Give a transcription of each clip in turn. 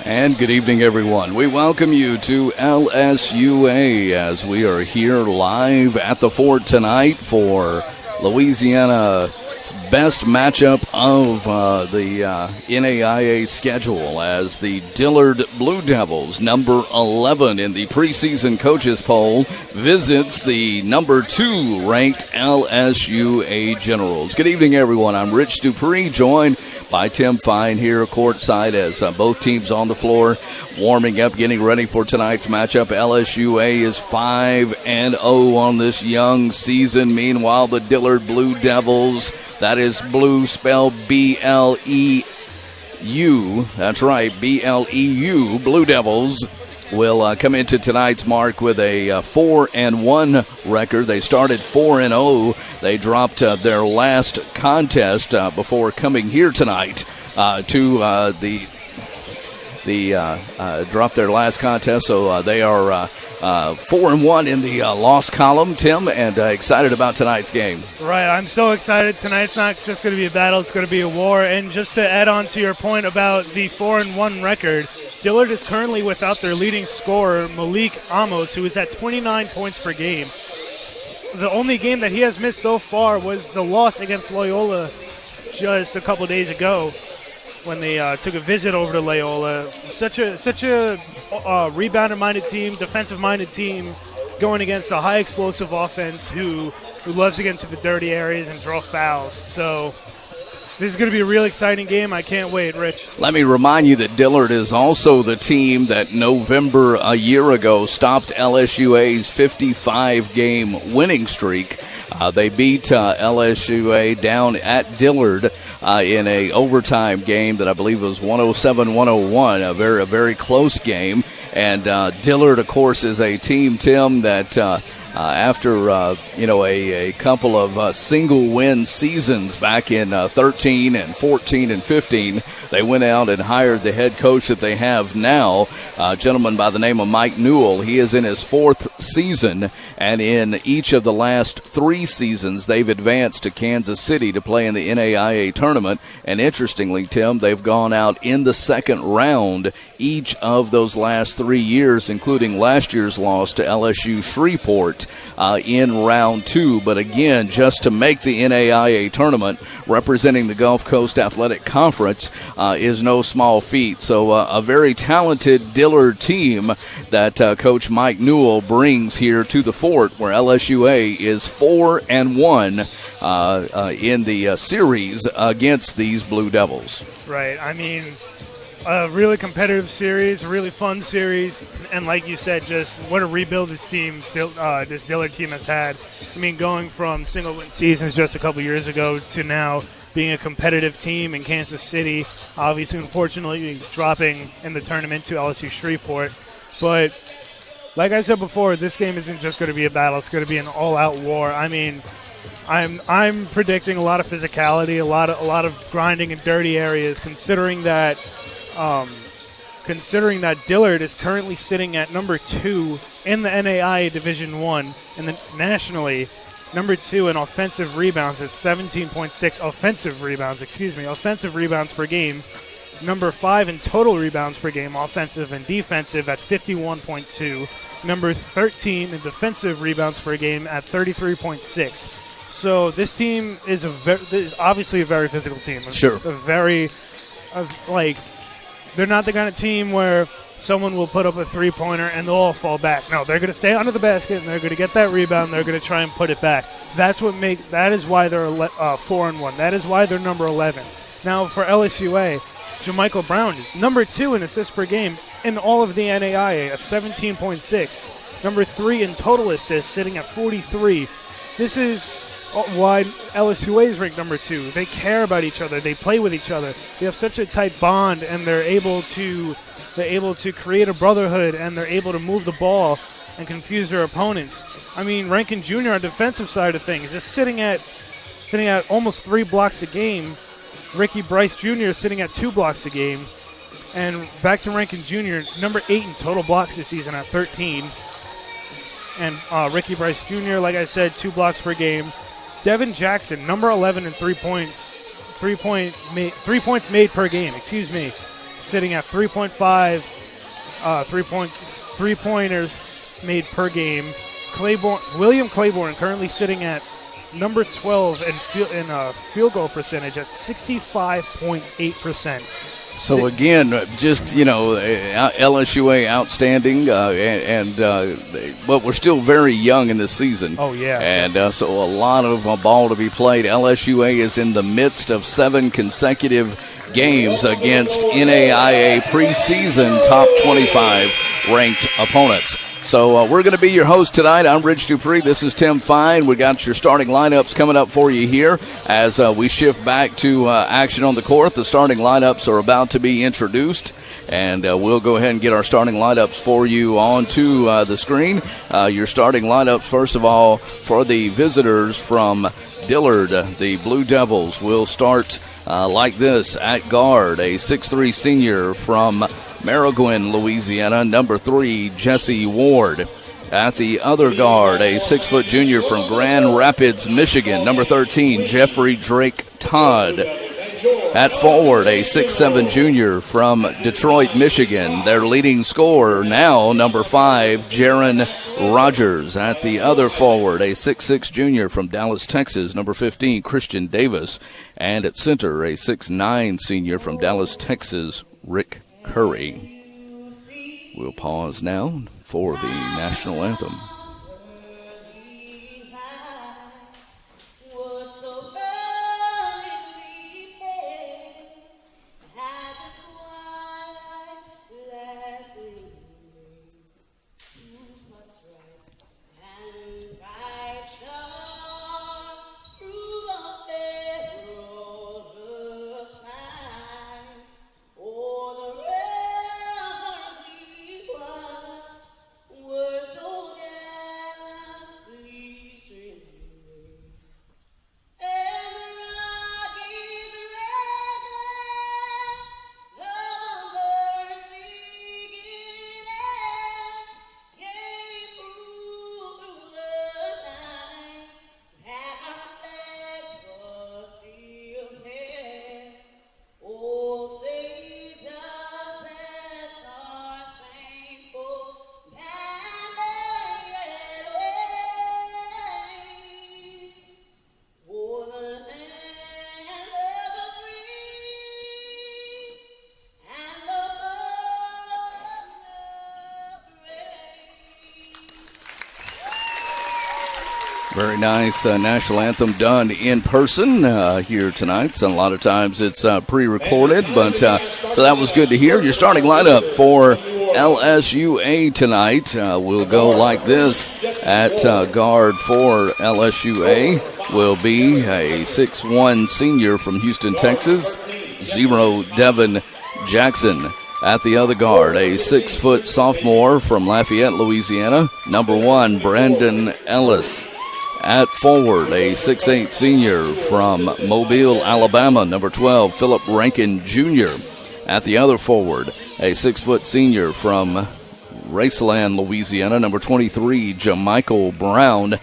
And good evening, everyone. We welcome you to LSUA as we are here live at the Fort tonight for Louisiana's best matchup of the NAIA schedule as the Dillard Blue Devils, number 11 in the preseason coaches poll, visits the number 2 ranked LSUA Generals. Good evening, everyone. I'm Rich Dupree, joined by Tim Fine here courtside as both teams on the floor warming up, getting ready for tonight's matchup. LSUA is 5-0 on this young season. Meanwhile, the Dillard Blue Devils, that is blue spelled B-L-E-U. That's right, B-L-E-U. Blue Devils will come into tonight's mark with a 4-1 record. They started 4-0. They dropped their last contest before coming here tonight to dropped their last contest. So they are 4-1 in the loss column, Tim, and excited about tonight's game. Right, I'm so excited. Tonight's not just going to be a battle, it's going to be a war. And just to add on to your point about the 4-1 record, Dillard is currently without their leading scorer, Malik Amos, who is at 29 points per game. The only game that he has missed so far was the loss against Loyola just a couple days ago when they took a visit over to Loyola. Such a rebounder-minded team, defensive-minded team, going against a high-explosive offense who loves to get into the dirty areas and draw fouls. So this is going to be a real exciting game. I can't wait, Rich. Let me remind you that Dillard is also the team that November a year ago stopped LSUA's 55-game winning streak. They beat LSUA down at Dillard in a overtime game that I believe was 107-101, a very close game. And Dillard, of course, is a team, Tim, that after a couple of single-win seasons back in 13 and 14 and 15, they went out and hired the head coach that they have now, a gentleman by the name of Mike Newell. He is in his 4th season, and in each of the last 3 seasons, they've advanced to Kansas City to play in the NAIA tournament. And interestingly, Tim, they've gone out in the second round each of those last 3 years, including last year's loss to LSU Shreveport in round 2. But again, just to make the NAIA tournament, representing the Gulf Coast Athletic Conference, is no small feat. So a very talented Dillard team that Coach Mike Newell brings here to the Fort, where LSUA is 4-1 in the series against these Blue Devils. Right. I mean, a really competitive series, a really fun series, and like you said, just what a rebuild this Dillard team has had. I mean, going from single-win seasons just a couple years ago to now being a competitive team in Kansas City, obviously, unfortunately, dropping in the tournament to LSU Shreveport. But like I said before, this game isn't just going to be a battle; it's going to be an all-out war. I mean, I'm predicting a lot of physicality, a lot of grinding in dirty areas, considering that Dillard is currently sitting at number 2 in the NAIA Division I, and then nationally number 2 in offensive rebounds at 17.6 offensive rebounds per game. Number 5 in total rebounds per game, offensive and defensive, at 51.2. Number 13 in defensive rebounds per game at 33.6. So this team is obviously a very physical team. Sure. They're not the kind of team where someone will put up a three-pointer and they'll all fall back. No, they're going to stay under the basket and they're going to get that rebound. They're going to try and put it back. That is why they're 4-1. That is why they're number 11. Now for LSUA, Jamichael Brown, number 2 in assists per game in all of the NAIA at 17.6. Number 3 in total assists, sitting at 43. This is why LSUA is ranked number 2. They care about each other. They play with each other. They have such a tight bond, and they're able to create a brotherhood, and they're able to move the ball and confuse their opponents. I mean, Rankin Jr. on the defensive side of things is sitting at almost 3 blocks a game. Ricky Bryce Jr. is sitting at 2 blocks a game. And back to Rankin Jr., number 8 in total blocks this season at 13. And Ricky Bryce Jr., like I said, 2 blocks per game. Devin Jackson, number 11 in 3 points made per game, sitting at 3.5 three-pointers made per game. William Claiborne currently sitting at number 12 in field goal percentage at 65.8%. So again, just LSUA outstanding, but we're still very young in this season. Oh yeah, and so a lot of ball to be played. LSUA is in the midst of 7 consecutive games against NAIA preseason top 25 ranked opponents. So we're going to be your host tonight. I'm Rich Dupree. This is Tim Fine. We got your starting lineups coming up for you here as we shift back to action on the court. The starting lineups are about to be introduced, and we'll go ahead and get our starting lineups for you onto the screen. Your starting lineups, first of all, for the visitors from Dillard, the Blue Devils, will start like this. At guard, a 6'3 senior from Maringouin, Louisiana, number 3, Jesse Ward. At the other guard, a 6-foot junior from Grand Rapids, Michigan, number 13, Jeffrey Drake Todd. At forward, a 6'7 junior from Detroit, Michigan, their leading scorer now, number 5, Jaron Rogers. At the other forward, a 6'6 junior from Dallas, Texas, number 15, Christian Davis. And at center, a 6'9 senior from Dallas, Texas, Rick Curry. We'll pause now for the national anthem. Very nice national anthem done in person here tonight. So a lot of times it's pre-recorded, but so that was good to hear. Your starting lineup for LSUA tonight will go like this. At guard for LSUA will be a 6'1 senior from Houston, Texas, 0 Devin Jackson. At the other guard, a 6-foot sophomore from Lafayette, Louisiana, number 1 Brandon Ellis. At forward, a 6'8 senior from Mobile, Alabama, number 12, Philip Rankin Jr. At the other forward, a 6-foot senior from Raceland, Louisiana, number 23, Jamichael Brown.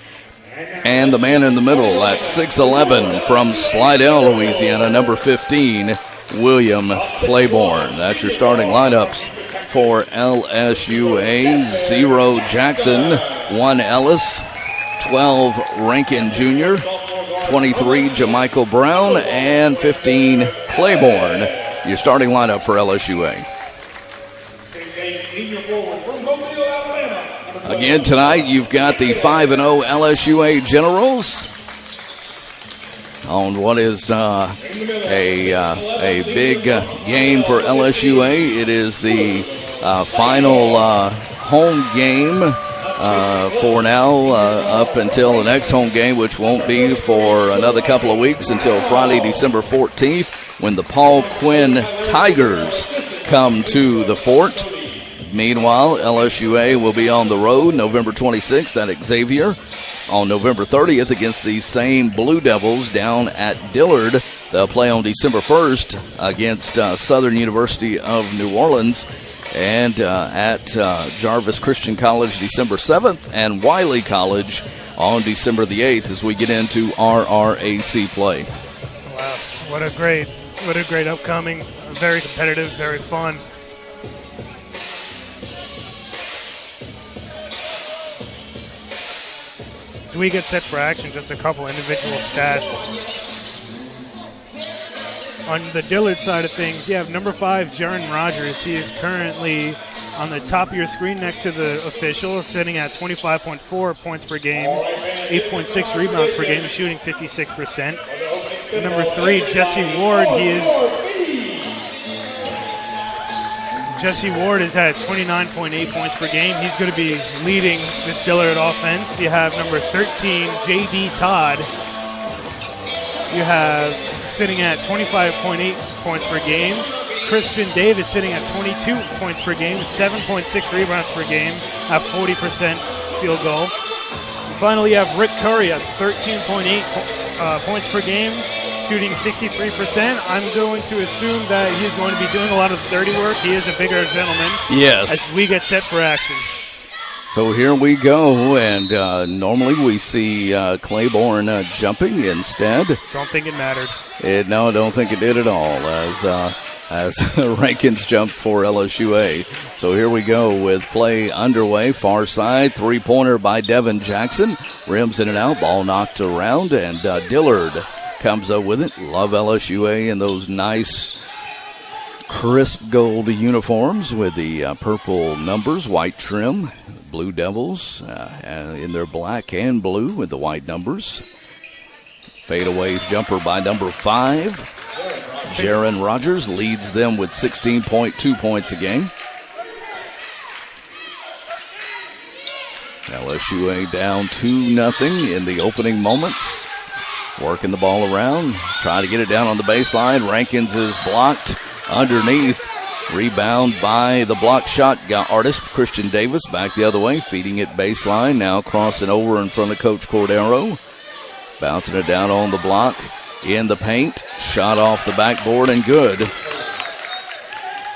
And the man in the middle at 6'11 from Slidell, Louisiana, number 15, William Claiborne. That's your starting lineups for LSUA. 0 Jackson, 1 Ellis, 12 Rankin Jr., 23 Jamichael Brown, and 15 Claiborne. Your starting lineup for LSUA. Again tonight, you've got the 5-0 LSUA Generals on what is a big game for LSUA. It is the final home game for now, up until the next home game, which won't be for another couple of weeks until Friday, December 14th, when the Paul Quinn Tigers come to the fort. Meanwhile, LSUA will be on the road November 26th at Xavier. On November 30th against these same Blue Devils down at Dillard. They'll play on December 1st against Southern University of New Orleans. And at Jarvis Christian College December 7th, and Wiley College on December the 8th as we get into RRAC play. Wow, what a great What a great upcoming. Very competitive, very fun. As we get set for action, just a couple individual stats. On the Dillard side of things, you have number 5, Jaron Rogers. He is currently on the top of your screen next to the official, sitting at 25.4 points per game, 8.6 rebounds per game, shooting 56%. Number 3, Jesse Ward. Jesse Ward is at 29.8 points per game. He's going to be leading this Dillard offense. You have number 13, J.D. Todd. You have sitting at 25.8 points per game. Christian Davis sitting at 22 points per game, 7.6 rebounds per game, at 40% field goal. Finally, you have Rick Curry at 13.8 points per game, shooting 63%. I'm going to assume that he's going to be doing a lot of dirty work. He is a bigger gentleman. Yes. As we get set for action. So here we go, and normally we see Claiborne jumping instead. Don't think it mattered. No, don't think it did at all, as Rankins jumped for LSUA. So here we go with play underway. Far side, three-pointer by Devin Jackson. Rims in and out, ball knocked around, and Dillard comes up with it. Love LSUA in those nice crisp gold uniforms with the purple numbers, white trim. Blue Devils in their black and blue with the white numbers. Fadeaway jumper by number 5. Jaron Rogers leads them with 16.2 points a game. LSUA down 2-0 in the opening moments. Working the ball around. Trying to get it down on the baseline. Rankins is blocked underneath. Rebound by the block shot artist, Christian Davis, back the other way, feeding it baseline, now crossing over in front of Coach Cordero. Bouncing it down on the block, in the paint, shot off the backboard and good.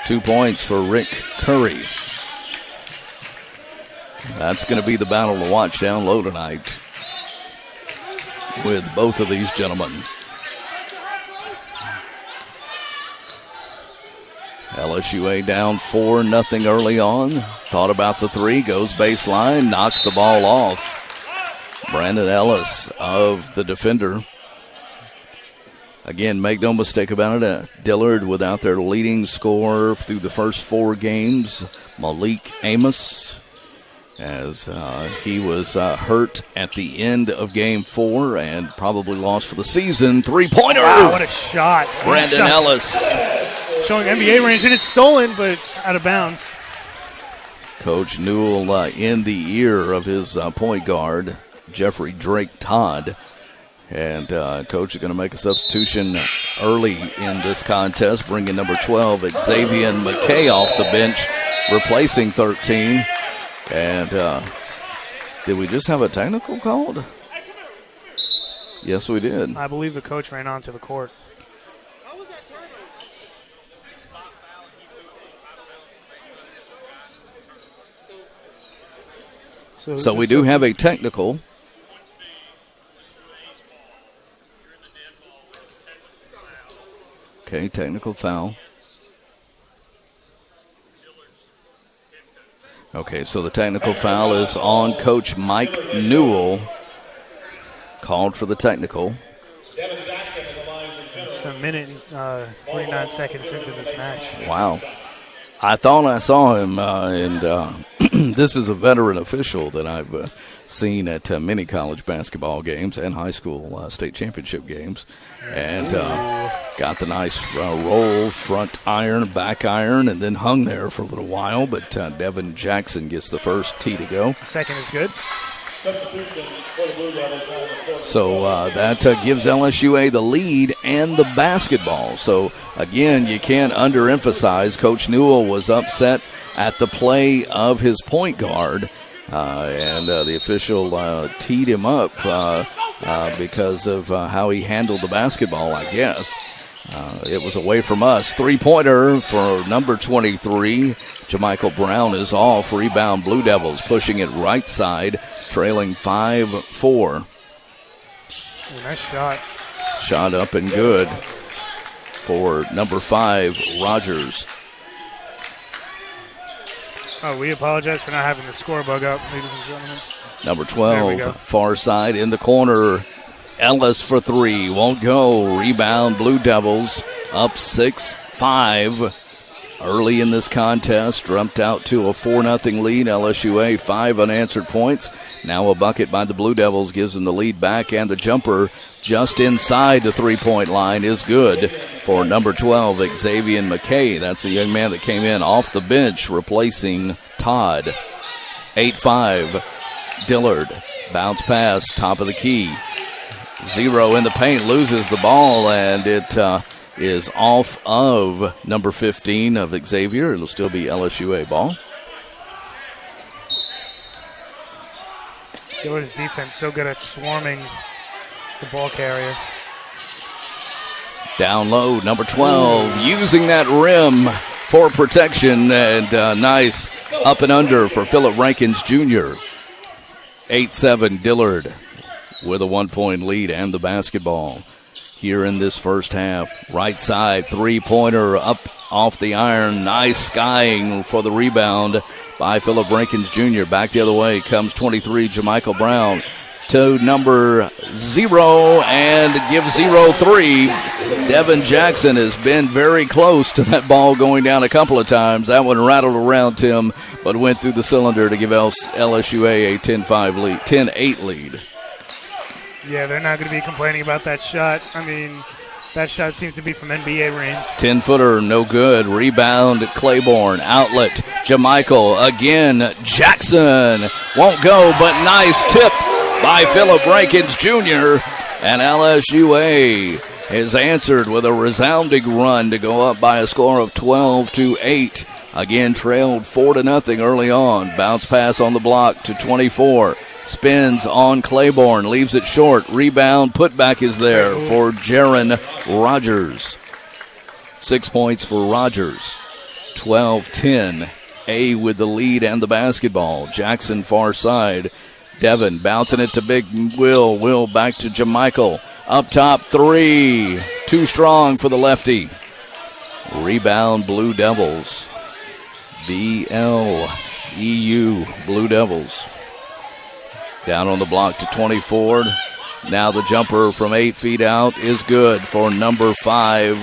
2 points for Rick Curry. That's going to be the battle to watch down low tonight with both of these gentlemen. LSUA down 4-0 early on. Thought about the three, goes baseline, knocks the ball off. Brandon Ellis of the defender. Again, make no mistake about it, Dillard without their leading scorer through the first 4 games, Malik Amos, as he was hurt at the end of game 4 and probably lost for the season. Three-pointer! Wow, what a shot. Brandon Ellis. Showing NBA range, and it's stolen, but out of bounds. Coach Newell in the ear of his point guard, Jeffrey Drake Todd. And Coach is going to make a substitution early in this contest, bringing number 12, Xavier McKay, off the bench, replacing 13. And did we just have a technical called? Yes, we did. I believe the coach ran onto the court. So we do have a technical. Okay, technical foul. Okay, so the technical foul is on Coach Mike Newell. Called for the technical. It's a minute and 29 seconds into this match. Wow. I thought I saw him, and this is a veteran official that I've seen at many college basketball games and high school state championship games. And got the nice roll, front iron, back iron, and then hung there for a little while. But Devin Jackson gets the first tee to go. Second is good. So that gives LSUA the lead and the basketball. So, again, you can't underemphasize Coach Newell was upset at the play of his point guard, and the official teed him up because of how he handled the basketball, I guess. It was away from us. Three-pointer for number 23. Jamichael Brown is off. Rebound Blue Devils pushing it right side, trailing 5-4. Nice shot. Shot up and good for number 5, Rogers. Oh, we apologize for not having the score bug up, ladies and gentlemen. Number 12, far side in the corner. Ellis for 3, won't go. Rebound, Blue Devils up 6-5. Early in this contest, jumped out to a 4-0 lead. LSUA 5 unanswered points. Now a bucket by the Blue Devils gives them the lead back, and the jumper just inside the three-point line is good for number 12, Xavier McKay. That's the young man that came in off the bench replacing Todd. 8-5, Dillard. Bounce pass, top of the key. 0 in the paint, loses the ball, and it is off of number 15 of Xavier. It'll still be LSUA ball. Dillard's defense so good at swarming the ball carrier. Down low, number 12, using that rim for protection, and nice up and under for Philip Rankins Jr. 8-7, Dillard with a 1-point lead and the basketball here in this first half. Right side, three-pointer up off the iron. Nice skying for the rebound by Philip Rankins Jr. Back the other way comes 23, Jamichael Brown to number 0 and gives 0-3. Devin Jackson has been very close to that ball going down a couple of times. That one rattled around Tim, but went through the cylinder to give LSUA a 10-8 lead. Yeah, they're not going to be complaining about that shot. I mean, that shot seems to be from NBA range. 10-footer, no good. Rebound, Claiborne. Outlet, Jamichael. Again, Jackson. Won't go, but nice tip by Philip Rankins Jr. And LSUA is answered with a resounding run to go up by a score of 12-8. Again, trailed 4-0 early on. Bounce pass on the block to 24. Spins on Claiborne, leaves it short. Rebound, putback is there for Jaron Rogers. 6 points for Rogers. 12-10. A with the lead and the basketball. Jackson far side. Devin bouncing it to Big Will. Will back to Jamichael. Up top, 3. Too strong for the lefty. Rebound, Blue Devils. BLEU, Blue Devils. Down on the block to 24. Now the jumper from 8 feet out is good for number 5,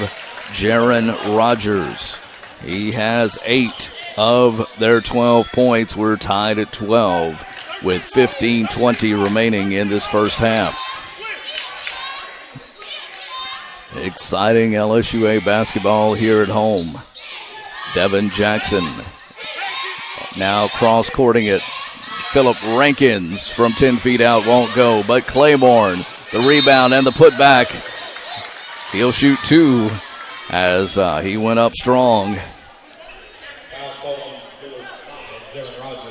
Jaron Rogers. He has 8 of their 12 points. We're tied at 12 with 15:20 remaining in this first half. Exciting LSUA basketball here at home. Devin Jackson now cross-courting it. Philip Rankins from 10 feet out won't go, but Claiborne, the rebound and the putback. He'll shoot 2 as he went up strong.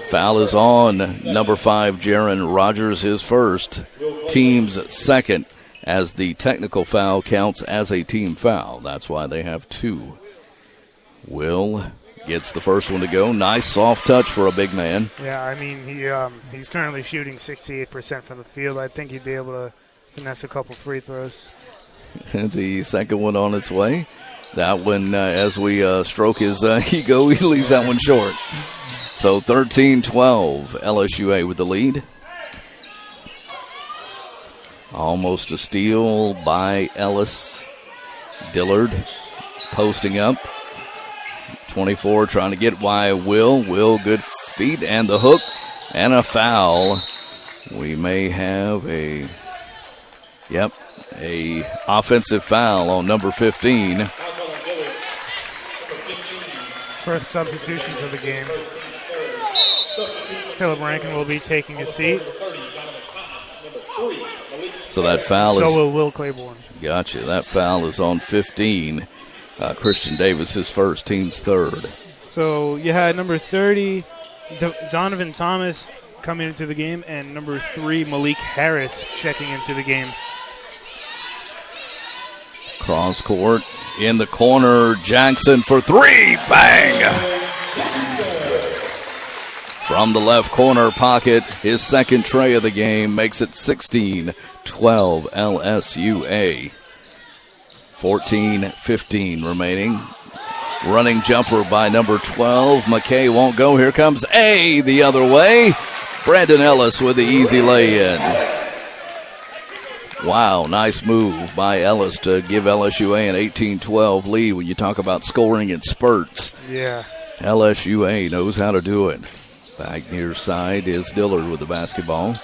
Foul is on number 5, Jaron Rogers, his first, team's second, as the technical foul counts as a team foul. That's why they have 2. Will gets the first one to go. Nice soft touch for a big man. Yeah, I mean, he's currently shooting 68% from the field. I think he'd be able to finesse a couple free throws. The second one on its way. That one, as we stroke his ego, he leaves that one short. So 13-12, LSUA with the lead. Almost a steal by Ellis. Dillard posting up. 24 trying to get by Will. Will, good feet and the hook and a foul. We may have a offensive foul on number 15. First substitutions of the game. Philip Rankin will be taking a seat. So that foul is... So will Will Claiborne. Gotcha. That foul is on 15. Christian Davis, his first, team's third. So you had number 30, Donovan Thomas, coming into the game, and number 3, Malik Harris, checking into the game. Cross court in the corner. Jackson for 3. Bang! From the left corner pocket, his second tray of the game makes it 16-12 LSUA. 14-15 remaining. Running jumper by number 12. McKay won't go. Here comes A the other way. Brandon Ellis with the easy lay-in. Wow, nice move by Ellis to give LSUA an 18-12 lead when you talk about scoring in spurts. Yeah. LSUA knows how to do it. Back near side is Dillard with the basketball.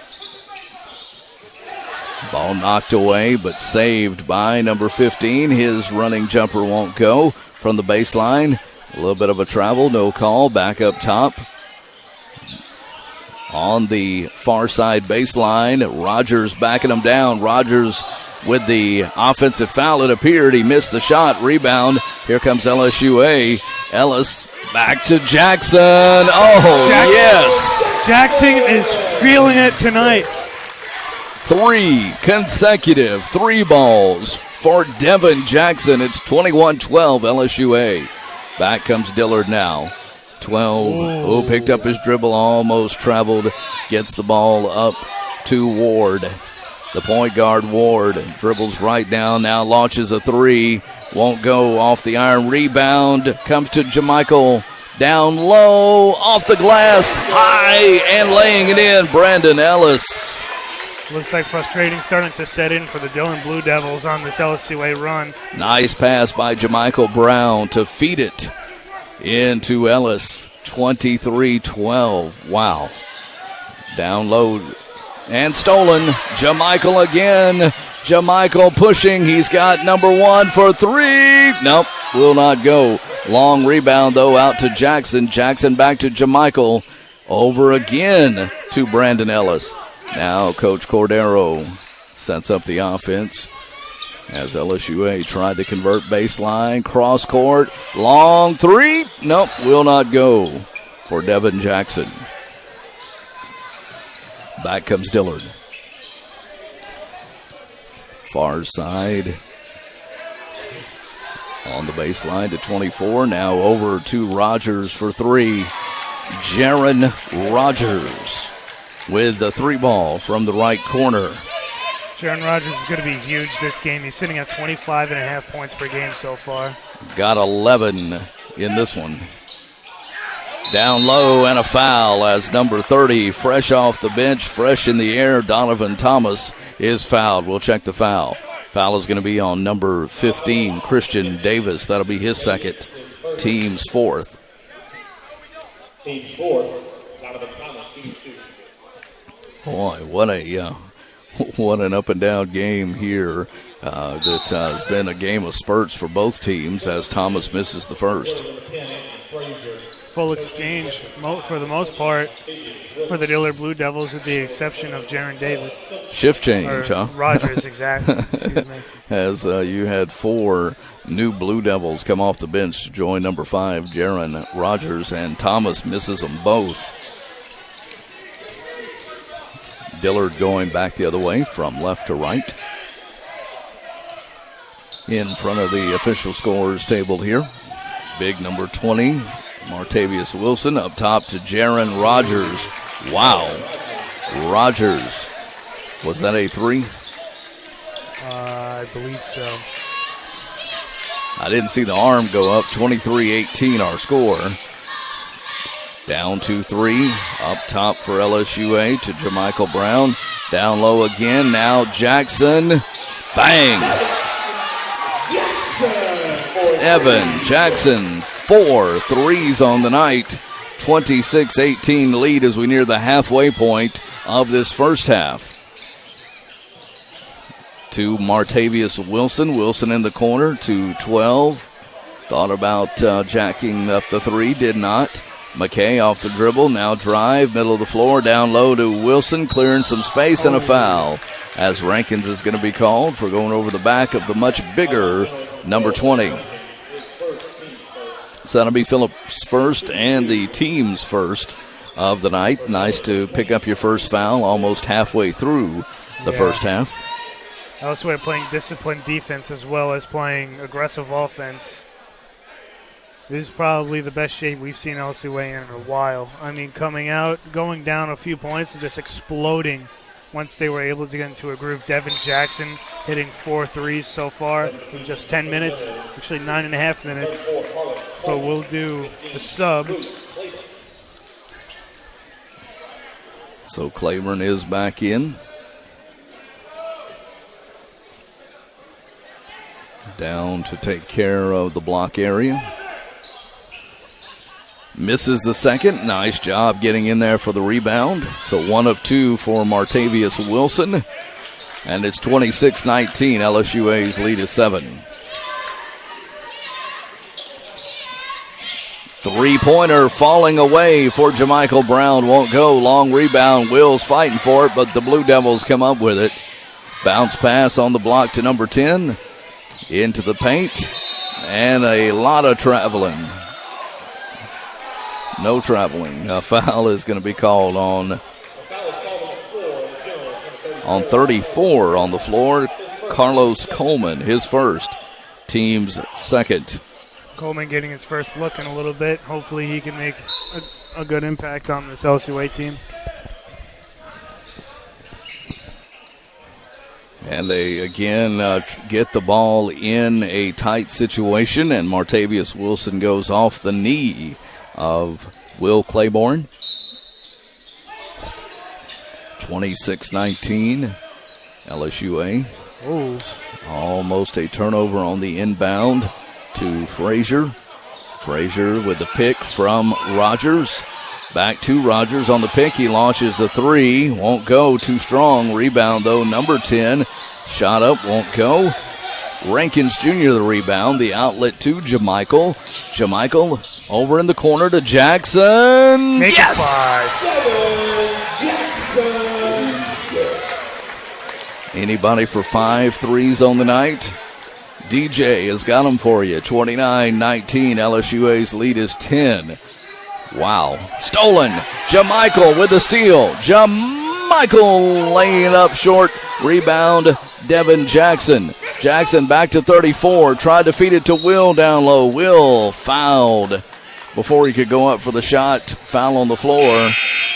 Ball knocked away, but saved by number 15. His running jumper won't go from the baseline. A little bit of a travel, no call. Back up top. On the far side baseline, Rogers backing him down. Rogers with the offensive foul. It appeared he missed the shot. Rebound. Here comes LSUA. Ellis back to Jackson. Oh, yes. Jackson is feeling it tonight. 3 consecutive 3 balls for Devin Jackson. It's 21-12 LSUA. Back comes Dillard now. 12. Picked up his dribble, almost traveled. Gets the ball up to Ward. The point guard, Ward, dribbles right down, now launches a 3. Won't go off the iron. Rebound comes to Jamichael. Down low, off the glass, high, and laying it in, Brandon Ellis. Looks like frustration starting to set in for the Dillard Blue Devils on this LSUA run. Nice pass by Jamichael Brown to feed it into Ellis. 23-12. Wow. Down low and stolen. Jamichael again. Jamichael pushing. He's got number 1 for 3. Nope, will not go. Long rebound, though, out to Jackson. Jackson back to Jamichael. Over again to Brandon Ellis. Now Coach Cordero sets up the offense as LSUA tried to convert baseline, cross court, long 3. Nope, will not go for Devin Jackson. Back comes Dillard. Far side on the baseline to 24. Now over to Rogers for 3. Jaron Rogers with the 3 ball from the right corner. Jaron Rogers is going to be huge this game. He's sitting at 25.5 points per game so far. Got 11 in this one. Down low and a foul as number 30, fresh off the bench, fresh in the air, Donovan Thomas is fouled. We'll check the foul. Foul is going to be on number 15, Christian Davis. That'll be his second, team's 4th. Team 4th, Donovan Thomas, team 2. Boy, what an up and down game here. That has been a game of spurts for both teams as Thomas misses the first. Full exchange for the most part for the Dillard Blue Devils, with the exception of Jaron Davis. Shift change, huh? Rogers, exactly. Excuse me. As you had 4 new Blue Devils come off the bench to join number 5, Jaron Rogers, and Thomas misses them both. Dillard going back the other way from left to right. In front of the official scores table here. Big number 20, Martavius Wilson, up top to Jaron Rogers. Wow. Rogers. Was that a 3? I believe so. I didn't see the arm go up. 23-18 our score. Down 2-3. Up top for LSUA to Jamichael Brown. Down low again. Now Jackson. Bang. Evan Jackson, 4 threes on the night. 26-18 lead as we near the halfway point of this first half. To Martavius Wilson. Wilson in the corner to 12. Thought about jacking up the 3, did not. McKay off the dribble, now drive, middle of the floor, down low to Wilson, clearing some space and a foul. As Rankins is going to be called for going over the back of the much bigger number 20. So that'll be Phillips' first and the team's first of the night. Nice to pick up your first foul almost halfway through the first half. LSUA playing disciplined defense as well as playing aggressive offense. This is probably the best shape we've seen LSUA in a while. I mean, coming out, going down a few points, and just exploding once they were able to get into a groove. Devin Jackson hitting 4 threes so far in just 10 minutes, actually 9.5 minutes. But we'll do the sub. So Claiborne is back in. Down to take care of the block area. Misses the second. Nice job getting in there for the rebound. So 1 of 2 for Martavius Wilson. And it's 26-19. LSUA's lead is 7. Three-pointer falling away for JaMychal Brown. Won't go. Long rebound. Will's fighting for it, but the Blue Devils come up with it. Bounce pass on the block to number 10. Into the paint. And a lot of traveling. No traveling. A foul is going to be called on 34 on the floor. Carlos Coleman, his first. Team's second. Coleman getting his first look in a little bit. Hopefully he can make a good impact on this LSUA team. And they, again, get the ball in a tight situation, and Martavius Wilson goes off the knee of Will Claiborne. 26-19, LSUA. Ooh. Almost a turnover on the inbound to Frazier. Frazier with the pick from Rogers. Back to Rogers on the pick. He launches the three. Won't go. Too strong. Rebound, though. Number 10. Shot up. Won't go. Rankins Jr. the rebound. The outlet to JaMychal. JaMychal over in the corner to Jackson. Make yes! It 5. Anybody for 5 threes on the night? DJ has got them for you. 29-19. LSUA's lead is 10. Wow. Stolen. JaMychal with the steal. JaMychal laying it up short. Rebound, Devin Jackson. Jackson back to 34. Tried to feed it to Will down low. Will fouled before he could go up for the shot. Foul on the floor.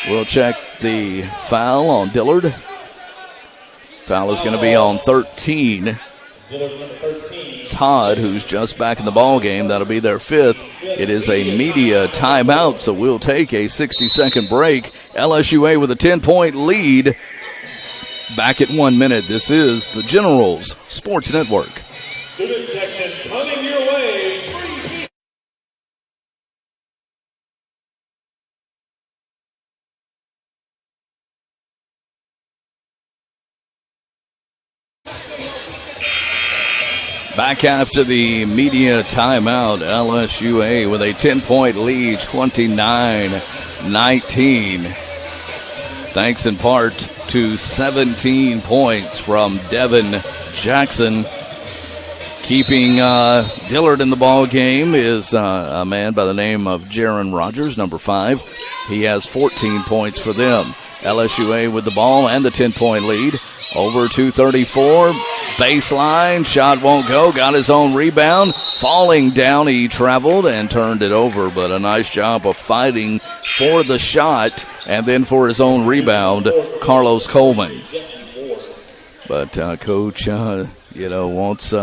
We'll check the foul on Dillard. Foul is going to be on 13. Todd, who's just back in the ball game. That'll be their 5th. It is a media timeout, so we'll take a 60-second break. LSUA with a 10-point lead. Back at 1 minute. This is the Generals Sports Network. Student section coming your way. Back after the media timeout, LSUA with a 10-point lead, 29-19. Thanks in part to 17 points from Devin Jackson. Keeping Dillard in the ball game is a man by the name of Jaron Rogers, number 5. He has 14 points for them. LSUA with the ball and the 10-point lead. Over 2:34, baseline, shot won't go, got his own rebound. Falling down, he traveled and turned it over, but a nice job of fighting for the shot and then for his own rebound, Carlos Coleman. But Coach, wants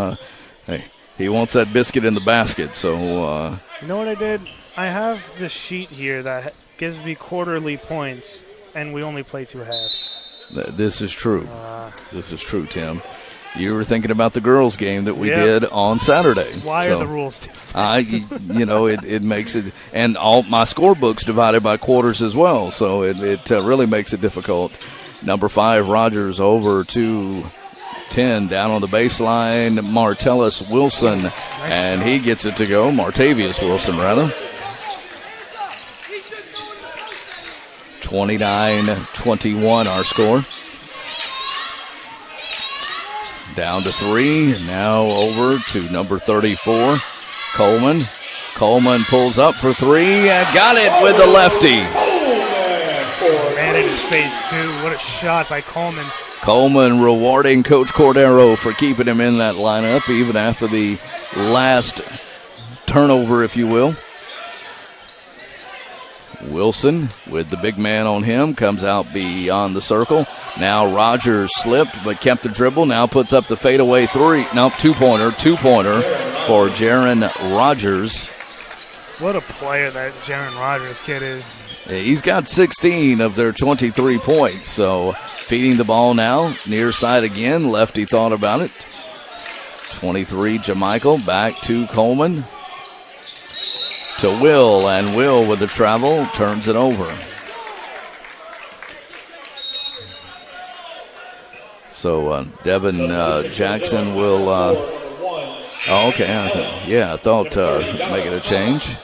he wants that biscuit in the basket. So you know what I did? I have this sheet here that gives me quarterly points, and we only play 2 halves. This is true. This is true, Tim. You were thinking about the girls' game that we did on Saturday. Why are the rules different? It makes it, and all my scorebook's divided by quarters as well, so it really makes it difficult. Number 5, Rogers over to 10, down on the baseline, Martellus Wilson, and he gets it to go. Martavius Wilson, rather. 29-21 our score. Down to 3, and now over to number 34, Coleman. Coleman pulls up for 3 and got it with the lefty. Man in his face, too. What a shot by Coleman. Coleman rewarding Coach Cordero for keeping him in that lineup even after the last turnover, if you will. Wilson with the big man on him, comes out beyond the circle. Now Rogers slipped but kept the dribble, now puts up the fadeaway two-pointer for Jaron Rogers. What a player that Jaron Rogers kid is. He's got 16 of their 23 points, so feeding the ball now, near side again, lefty thought about it. 23, Jamichael, back to Coleman. To Will, and Will with the travel turns it over. So Devin Jackson will. Okay. I thought making a change.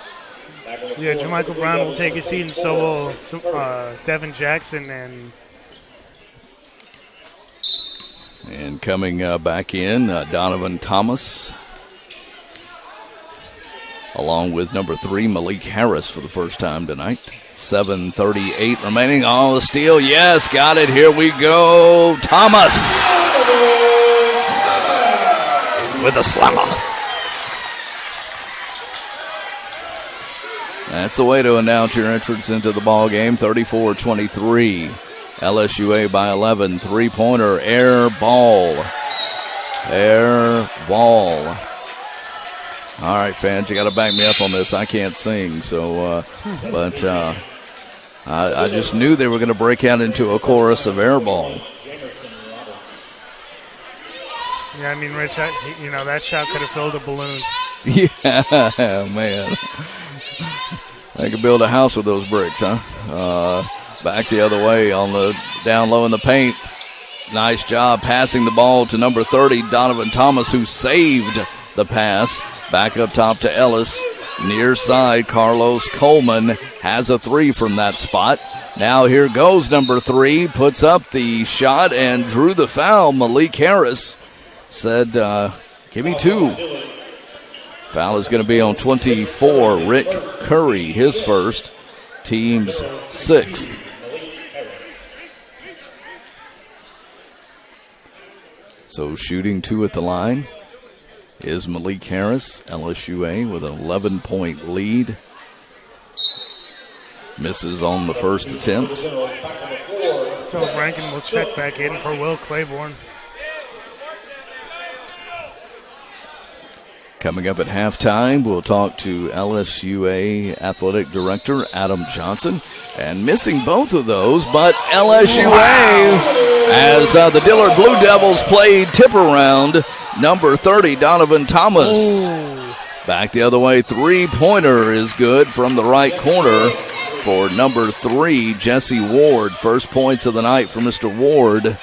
Yeah, Jamichael Brown will take a seat, and so will Devin Jackson. And coming back in, Donovan Thomas. Along with number 3, Malik Harris for the first time tonight. 7:38 remaining. Oh, the steal. Yes, got it. Here we go. Thomas with a slammer. That's the way to announce your entrance into the ball game. 34-23. LSUA by 11. Three-pointer. Air ball. All right, fans, you got to back me up on this. I can't sing, so but I just knew they were going to break out into a chorus of air ball. Yeah, I mean, Rich, that shot could have filled a balloon. Yeah, man. They could build a house with those bricks, huh? Back the other way on the down low in the paint. Nice job passing the ball to number 30, Donovan Thomas, who saved the pass. Back up top to Ellis. Near side, Carlos Coleman has a three from that spot. Now here goes number 3. Puts up the shot and drew the foul. Malik Harris said, give me 2. Foul is going to be on 24. Rick Curry, his first. Team's 6th. So shooting 2 at the line is Malik Harris. LSUA with an 11-point lead. Misses on the first attempt. Philip Rankin will check back in for Will Claiborne. Coming up at halftime, we'll talk to LSUA Athletic Director Adam Johnson. And missing both of those, but LSUA, as the Dillard Blue Devils played tip around, number 30, Donovan Thomas. Ooh. Back the other way, three-pointer is good from the right corner for number 3, Jesse Ward. First points of the night for Mr. Ward.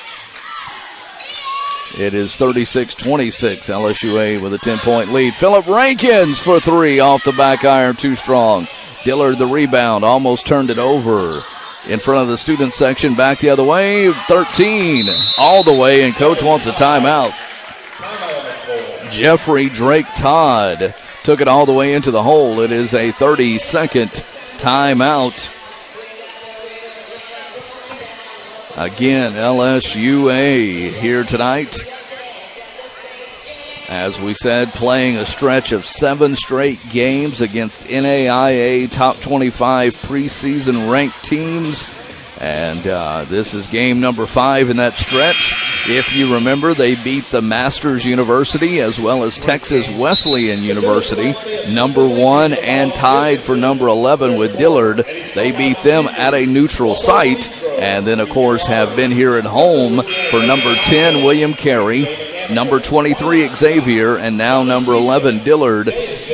It is 36-26, LSUA with a 10-point lead. Philip Rankins for 3 off the back iron, too strong. Dillard the rebound, almost turned it over. In front of the student section, back the other way, 13 all the way, and coach wants a timeout. Jeffrey Drake Todd took it all the way into the hole. It is a 30-second timeout. Again, LSUA here tonight. As we said, playing a stretch of 7 straight games against NAIA top 25 preseason ranked teams. And this is game number 5 in that stretch. If you remember, they beat the Masters University as well as Texas Wesleyan University, number 1 and tied for number 11 with Dillard. They beat them at a neutral site. And then, of course, have been here at home for number 10, William Carey, number 23, Xavier, and now number 11, Dillard.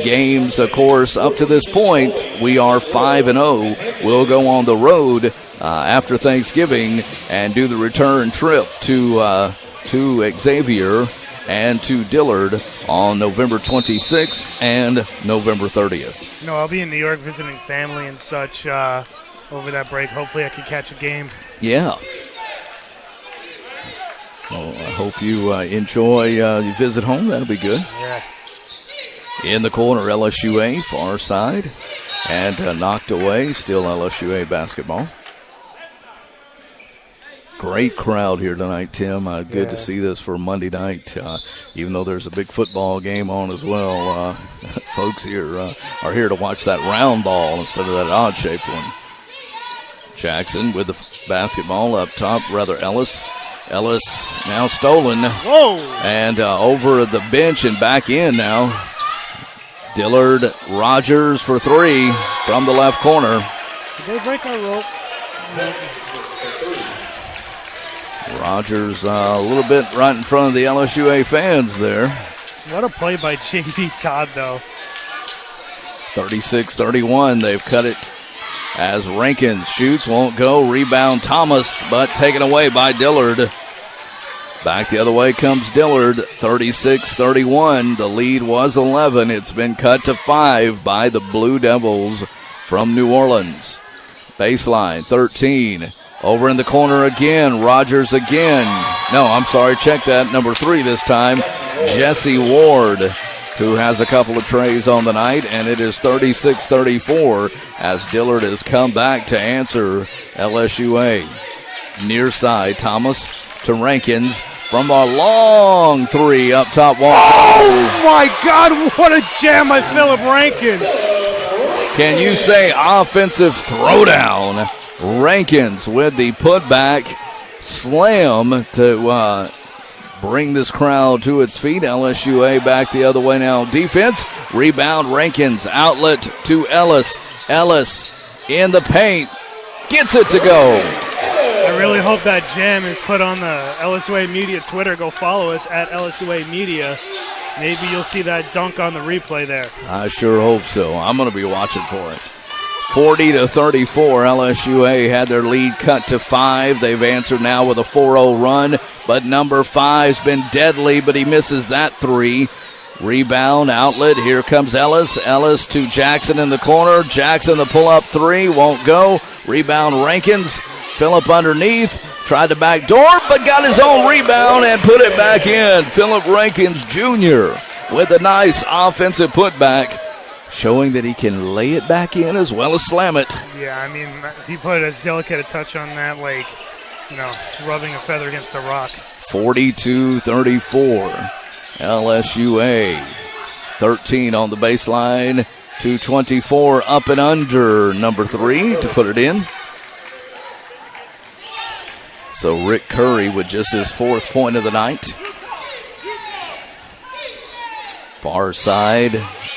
Games, of course, up to this point, we are 5-0. We'll go on the road after Thanksgiving and do the return trip to Xavier and to Dillard on November 26th and November 30th. I'll be in New York visiting family and such over that break. Hopefully I can catch a game. Yeah. Well, I hope you enjoy your visit home. That'll be good. Yeah. In the corner, LSUA, far side. And knocked away, still LSUA basketball. Great crowd here tonight, Tim. Good to see this for Monday night, even though there's a big football game on as well. Folks here are here to watch that round ball instead of that odd-shaped one. Jackson with the basketball up top, Ellis. Ellis now stolen. Whoa! And over the bench and back in now. Dillard Rogers for three from the left corner. Did they break our rope? Rogers a little bit right in front of the LSUA fans there. What a play by J.B. Todd, though. 36-31, they've cut it as Rankins shoots, won't go. Rebound Thomas, but taken away by Dillard. Back the other way comes Dillard, 36-31. The lead was 11. It's been cut to 5 by the Blue Devils from New Orleans. Baseline, 13. Over in the corner again, Rogers again. No, I'm sorry, check that. Number 3 this time, Jesse Ward, who has a couple of trays on the night, and it is 36-34 as Dillard has come back to answer LSUA. Near side, Thomas to Rankins from a long 3 up top wall. Oh, my God, what a jam by Philip Rankins. Can you say offensive throwdown? Rankins with the putback slam to bring this crowd to its feet. LSUA back the other way now. Defense, rebound, Rankins, outlet to Ellis. Ellis in the paint, gets it to go. I really hope that jam is put on the LSUA Media Twitter. Go follow us at LSUA Media. Maybe you'll see that dunk on the replay there. I sure hope so. I'm going to be watching for it. 40-34, LSUA had their lead cut to 5. They've answered now with a 4-0 run, but number 5's been deadly, but he misses that 3. Rebound, outlet, here comes Ellis. Ellis to Jackson in the corner. Jackson the pull-up 3, won't go. Rebound, Rankins. Phillip underneath, tried to backdoor, but got his own rebound and put it back in. Philip Rankins Jr. with a nice offensive putback, showing that he can lay it back in as well as slam it. Yeah, I mean, he put as delicate a touch on that, like, rubbing a feather against a rock. 42-34, LSUA. 13 on the baseline, 2:24 up and under, number 3 to put it in. So Rick Curry with just his 4th point of the night. Far side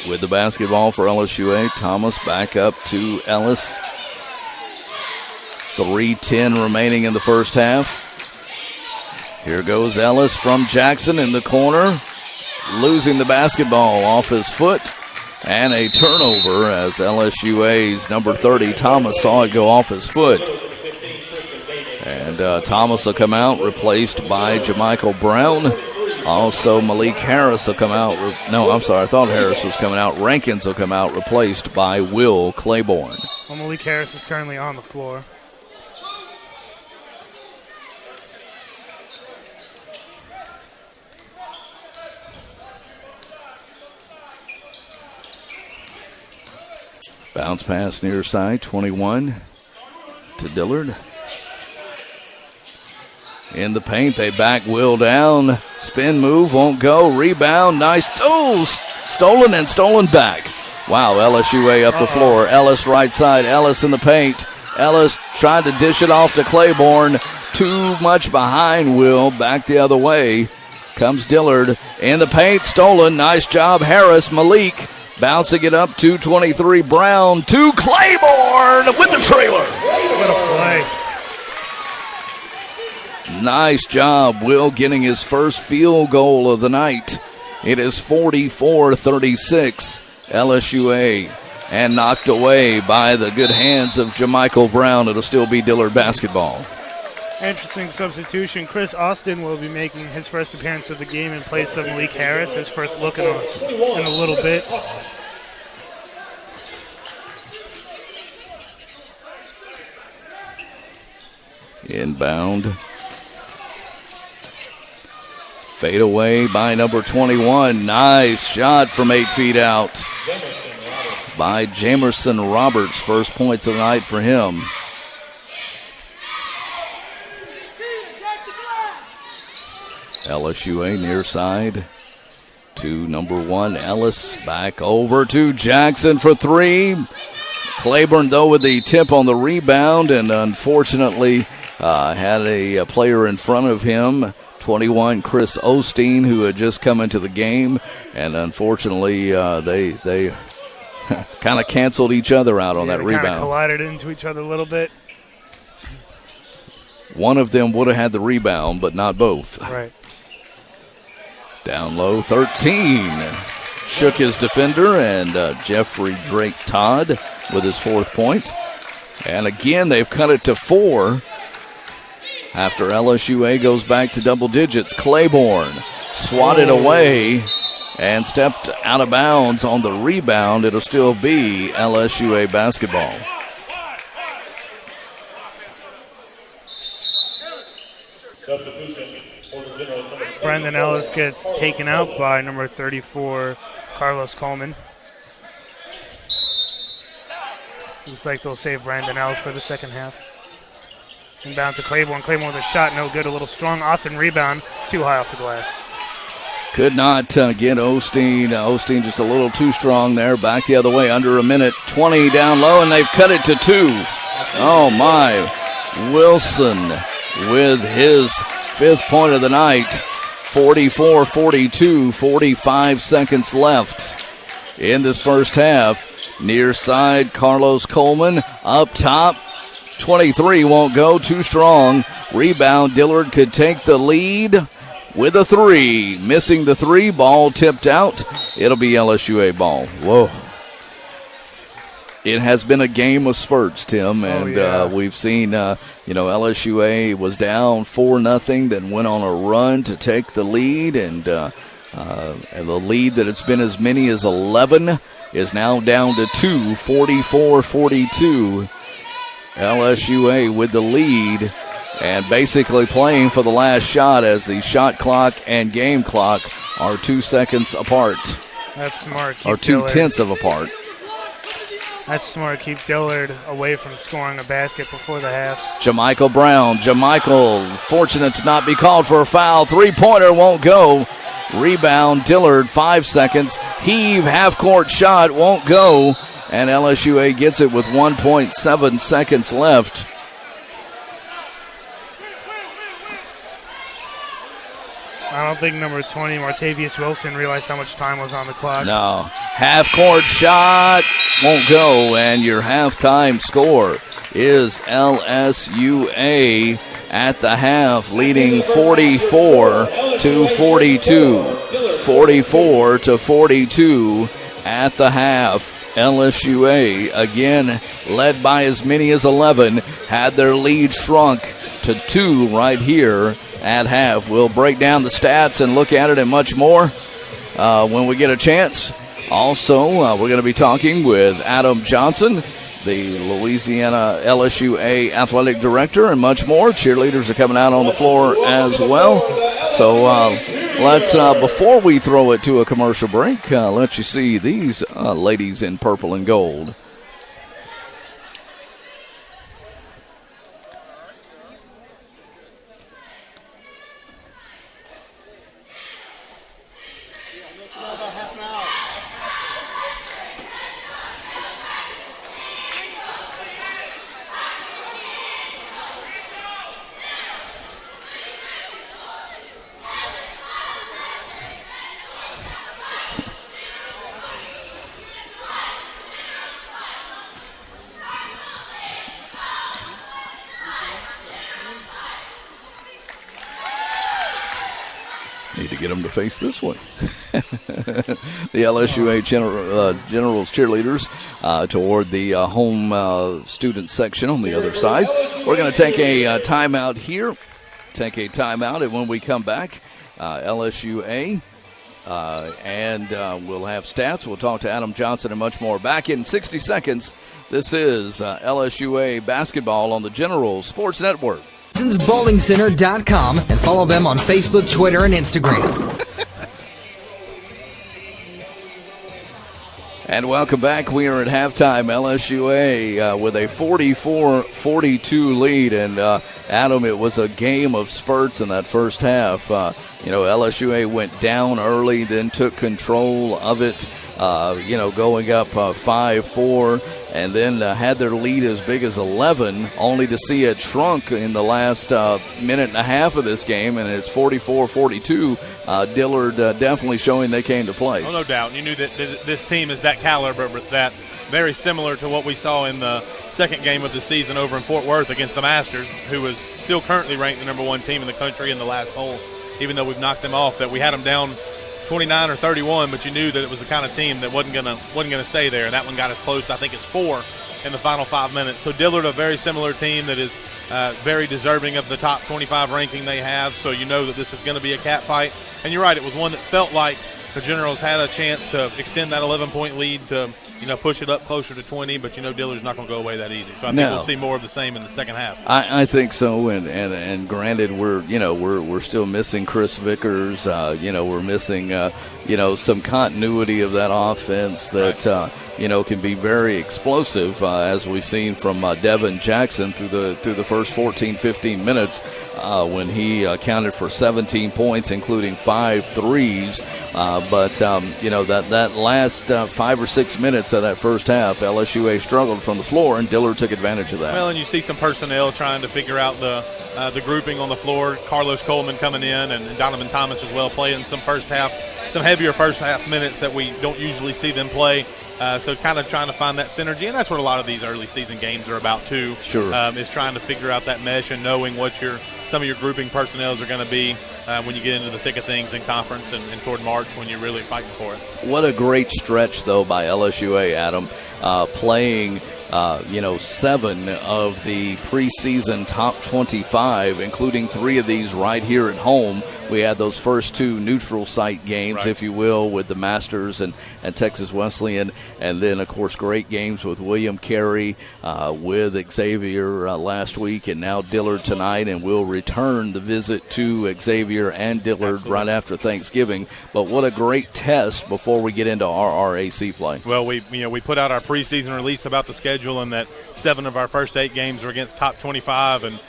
with the basketball for LSUA. Thomas back up to Ellis. 3:10 remaining in the first half. Here goes Ellis from Jackson in the corner. Losing the basketball off his foot. And a turnover as LSUA's number 30, Thomas, saw it go off his foot. And Thomas will come out, replaced by Jamichael Brown. Also, Malik Harris will come out. No, I'm sorry. I thought Harris was coming out. Rankins will come out, replaced by Will Claiborne. Well, Malik Harris is currently on the floor. Bounce pass near side, 21 to Dillard. In the paint, they back Will down. Spin move, won't go. Rebound, nice. Oh, stolen and stolen back. Wow, LSUA up the floor. Ellis right side, Ellis in the paint. Ellis tried to dish it off to Claiborne. Too much behind Will. Back the other way comes Dillard. In the paint, stolen. Nice job, Harris. Malik bouncing it up, 2:23. Brown to Claiborne with the trailer. What a play. Nice job, Will, getting his first field goal of the night. It is 44-36, LSUA, and knocked away by the good hands of Jamichael Brown. It'll still be Dillard basketball. Interesting substitution. Chris Austin will be making his first appearance of the game in place of Malik Harris, his first look in a little bit. Inbound. Fade away by number 21. Nice shot from 8 feet out by Jamerson Roberts. First points of the night for him. LSUA near side to number 1, Ellis. Back over to Jackson for 3. Claiborne, though, with the tip on the rebound, and unfortunately had a player in front of him, 21, Chris Osteen, who had just come into the game, and unfortunately they kind of canceled each other out on that rebound. Kind of collided into each other a little bit. One of them would have had the rebound, but not both. Right. Down low, 13. Shook his defender, and Jeffrey Drake Todd with his 4th point. And again, they've cut it to 4 after LSUA goes back to double digits. Claiborne swatted away and stepped out of bounds on the rebound. It'll still be LSUA basketball. Brandon Ellis gets taken out by number 34, Carlos Coleman. Looks like they'll save Brandon Ellis for the second half. Inbound to Claiborne. Claiborne with a shot, no good. A little strong. Austin rebound, too high off the glass. Could not get Osteen. Osteen just a little too strong there. Back the other way, under a minute. 20 down low, and they've cut it to 2. Oh, my. Wilson with his 5th point of the night. 44-42, 45 seconds left in this first half. Near side, Carlos Coleman up top. 23 won't go, too strong. Rebound, Dillard could take the lead with a 3. Missing the 3, ball tipped out. It'll be LSUA ball. Whoa. It has been a game of spurts, Tim, and we've seen, LSUA was down 4-0, then went on a run to take the lead, and the lead that it's been as many as 11 is now down to 2, 44-42. LSUA with the lead and basically playing for the last shot as the shot clock and game clock are 2 seconds apart. That's smart. Or 2/10 of apart. That's smart. Keep Dillard away from scoring a basket before the half. Jamichael Brown. Jamichael fortunate to not be called for a foul. 3-pointer won't go. Rebound, Dillard, 5 seconds. Heave, half-court shot, won't go. And LSUA gets it with 1.7 seconds left. I don't think number 20, Martavius Wilson, realized how much time was on the clock. No. Half-court shot won't go, and your halftime score is LSUA at the half, leading 44-42. 44-42 at the half. LSUA, again, led by as many as 11, had their lead shrunk to 2 right here at half. We'll break down the stats and look at it and much more when we get a chance. Also, we're going to be talking with Adam Johnson, the Louisiana LSUA athletic director, and much more. Cheerleaders are coming out on the floor as well. So let's, before we throw it to a commercial break, let you see these ladies in purple and gold. Need to get them to face this way. The LSUA Generals cheerleaders toward the home student section on the other side. We're going to take a timeout here. Take a timeout, and when we come back, LSUA, and we'll have stats. We'll talk to Adam Johnson and much more. Back in 60 seconds, this is LSUA Basketball on the Generals Sports Network. BowlingCenter.com and follow them on Facebook, Twitter, and Instagram. And welcome back. We are at halftime. LSUA with a 44-42 lead. And, Adam, it was a game of spurts in that first half. LSUA went down early, then took control of it, going up 5-4, and then had their lead as big as 11, only to see it shrunk in the last minute and a half of this game, and it's 44-42. Dillard definitely showing they came to play. Oh, no doubt. You knew that this team is that caliber, but that very similar to what we saw in the second game of the season over in Fort Worth against the Masters, who was still currently ranked the number 1 team in the country in the last poll, even though we've knocked them off, that we had them down 29 or 31, but you knew that it was the kind of team that wasn't gonna stay there. And that one got us close to, I think it's 4 in the final 5 minutes. So Dillard, a very similar team that is very deserving of the top 25 ranking they have. So you know that this is going to be a cat fight. And you're right, it was one that felt like the Generals had a chance to extend that 11-point lead to push it up closer to 20, but Dillard's not going to go away that easy. So I think we'll see more of the same in the second half. I think so, and granted, we're still missing Chris Vickers. We're missing some continuity of that offense that can be very explosive, as we've seen from Devin Jackson through the first 14-15 minutes when he accounted for 17 points, including 5 threes. But that last 5 or 6 minutes of that first half, LSUA struggled from the floor, and Dillard took advantage of that. Well, and you see some personnel trying to figure out the grouping on the floor. Carlos Coleman coming in, and Donovan Thomas as well, playing some heavier first half minutes that we don't usually see them play. So kind of trying to find that synergy, and that's what a lot of these early season games are about too. Sure. Is trying to figure out that mesh and knowing what some of your grouping personnels are going to be when you get into the thick of things in conference and toward March when you're really fighting for it. What a great stretch, though, by LSUA, Adam, playing 7 of the preseason top 25, including 3 of these right here at home. We had those first 2 neutral site games, if you will, with the Masters and Texas Wesleyan, and then, of course, great games with William Carey, with Xavier last week, and now Dillard tonight, and we'll return the visit to Xavier and Dillard right after Thanksgiving. But what a great test before we get into our RAC play. Well, we put out our preseason release about the schedule, and that 7 of our first 8 games are against top 25, and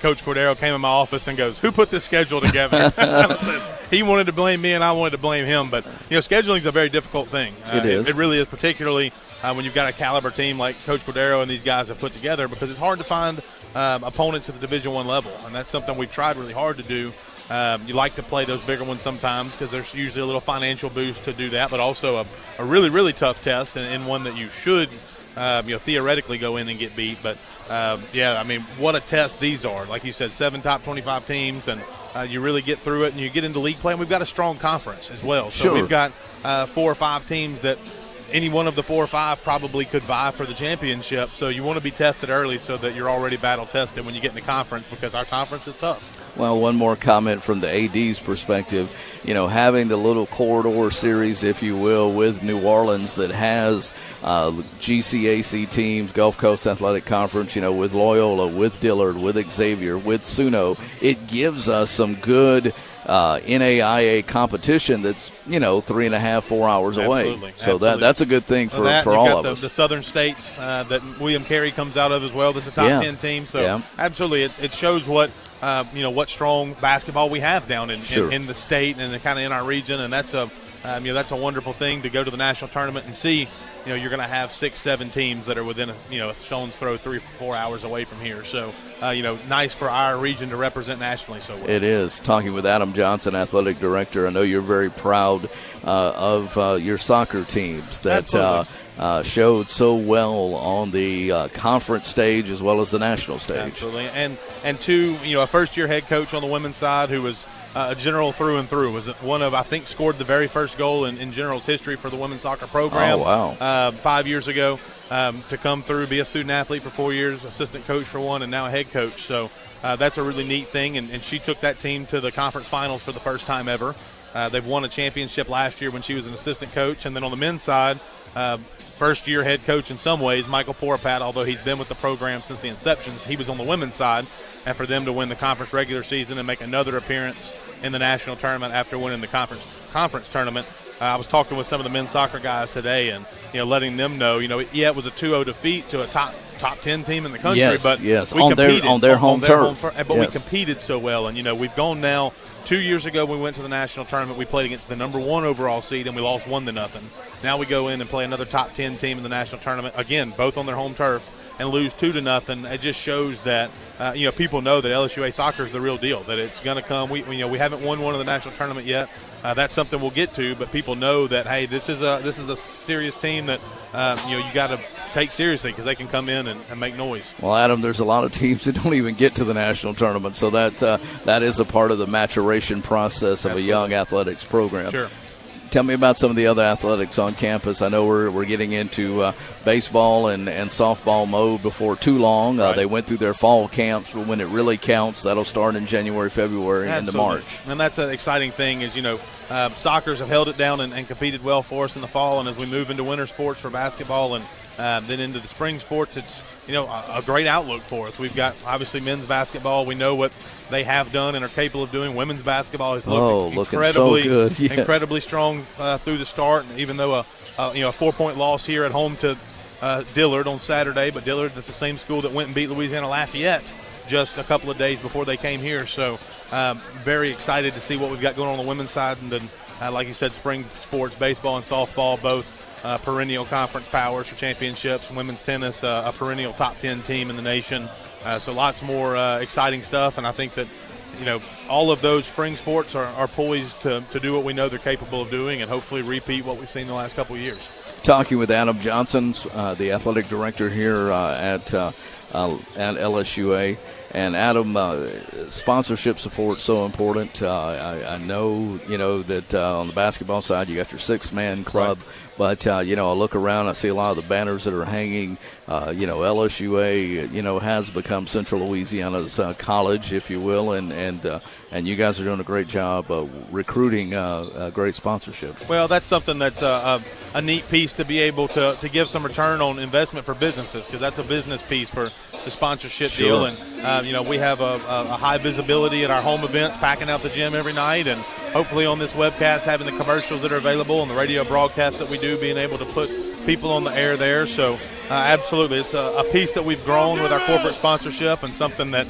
Coach Cordero came in my office and goes, "Who put this schedule together?" He wanted to blame me, and I wanted to blame him. But scheduling is a very difficult thing. It is. It really is, particularly when you've got a caliber team like Coach Cordero and these guys have put together, because it's hard to find opponents at the Division I level, and that's something we've tried really hard to do. You like to play those bigger ones sometimes because there's usually a little financial boost to do that, but also a really, really tough test and one that you should theoretically go in and get beat. But what a test these are. Like you said, 7 top 25 teams, and you really get through it and you get into league play. And we've got a strong conference as well. So Sure. We've got 4 or 5 teams that any one of the 4 or 5 probably could vie for the championship. So you want to be tested early so that you're already battle tested when you get in the conference, because our conference is tough. Well, one more comment from the AD's perspective. Having the little corridor series, if you will, with New Orleans that has GCAC teams, Gulf Coast Athletic Conference, with Loyola, with Dillard, with Xavier, with Suno, it gives us some good NAIA competition that's 3.5, 4 hours away. Absolutely. So that's a good thing for all of us. The Southern States that William Carey comes out of as well. That's a top 10 team. So absolutely, it shows what strong basketball we have down in the state and kind of in our region, and that's a wonderful thing to go to the national tournament and see. You're going to have 6, 7 teams that are within a stone's throw, 3 or 4 hours away from here. So nice for our region to represent nationally so well. It is. Talking with Adam Johnson, athletic director. I know you're very proud of your soccer teams that showed so well on the conference stage as well as the national stage. Absolutely. And two, a first-year head coach on the women's side who was a General through and through. Was one of, I think, scored the very first goal in General's history for the women's soccer program. Oh, wow. 5 years ago, to come through, be a student athlete for 4 years, assistant coach for 1, and now a head coach. So that's a really neat thing, and she took that team to the conference finals for the first time ever. They've won a championship last year when she was an assistant coach. And then on the men's side, first-year head coach in some ways, Michael Porapat, although he's been with the program since the inception, he was on the women's side. And for them to win the conference regular season and make another appearance in the national tournament after winning the conference tournament, I was talking with some of the men's soccer guys today, and letting them know, it was a 2-0 defeat to a top 10 team in the country, but we competed on their home turf. But we competed so well, and we've gone now. 2 years ago, we went to the national tournament. We played against the number 1 overall seed, and we lost 1-0. Now we go in and play another top 10 team in the national tournament, again, both on their home turf, and lose 2-0. It just shows that people know that LSUA soccer is the real deal. That it's going to come. We haven't won one in the national tournament yet. That's something we'll get to, but people know that hey, this is a serious team that you got to take seriously because they can come in and make noise. Well, Adam, there's a lot of teams that don't even get to the national tournament, so that is a part of the maturation process of a young athletics program. Sure. Tell me about some of the other athletics on campus. I know we're getting into baseball and softball mode before too long. Right. They went through their fall camps, but when it really counts, that'll start in January, February, into March. And that's an exciting thing is, Soccers have held it down and competed well for us in the fall, and as we move into winter sports for basketball and then into the spring sports, it's a great outlook for us. We've got obviously men's basketball. We know what they have done and are capable of doing. Women's basketball has looked incredibly strong through the start. And even though a 4-point loss here at home to Dillard on Saturday, but Dillard is the same school that went and beat Louisiana Lafayette just a couple of days before they came here. So very excited to see what we've got going on the women's side, and then like you said, spring sports, baseball and softball, both perennial conference powers for championships. Women's tennis, a perennial top 10 team in the nation. So lots more exciting stuff, and I think that all of those spring sports are poised to do what we know they're capable of doing, and hopefully repeat what we've seen the last couple of years. Talking with Adam Johnson, the athletic director here at LSUA. And Adam, sponsorship support so important. I know, that on the basketball side you got your 6-man club, right. But I look around, I see a lot of the banners that are hanging. LSUA, has become Central Louisiana's college, if you will, and you guys are doing a great job recruiting a great sponsorship. Well, that's something that's a neat piece to be able to give some return on investment for businesses, because that's a business piece for the sponsorship deal. And we have a high visibility at our home events, packing out the gym every night, and hopefully on this webcast having the commercials that are available and the radio broadcast that we do, being able to put people on the air there. So absolutely, it's a piece that we've grown with our corporate sponsorship, and something that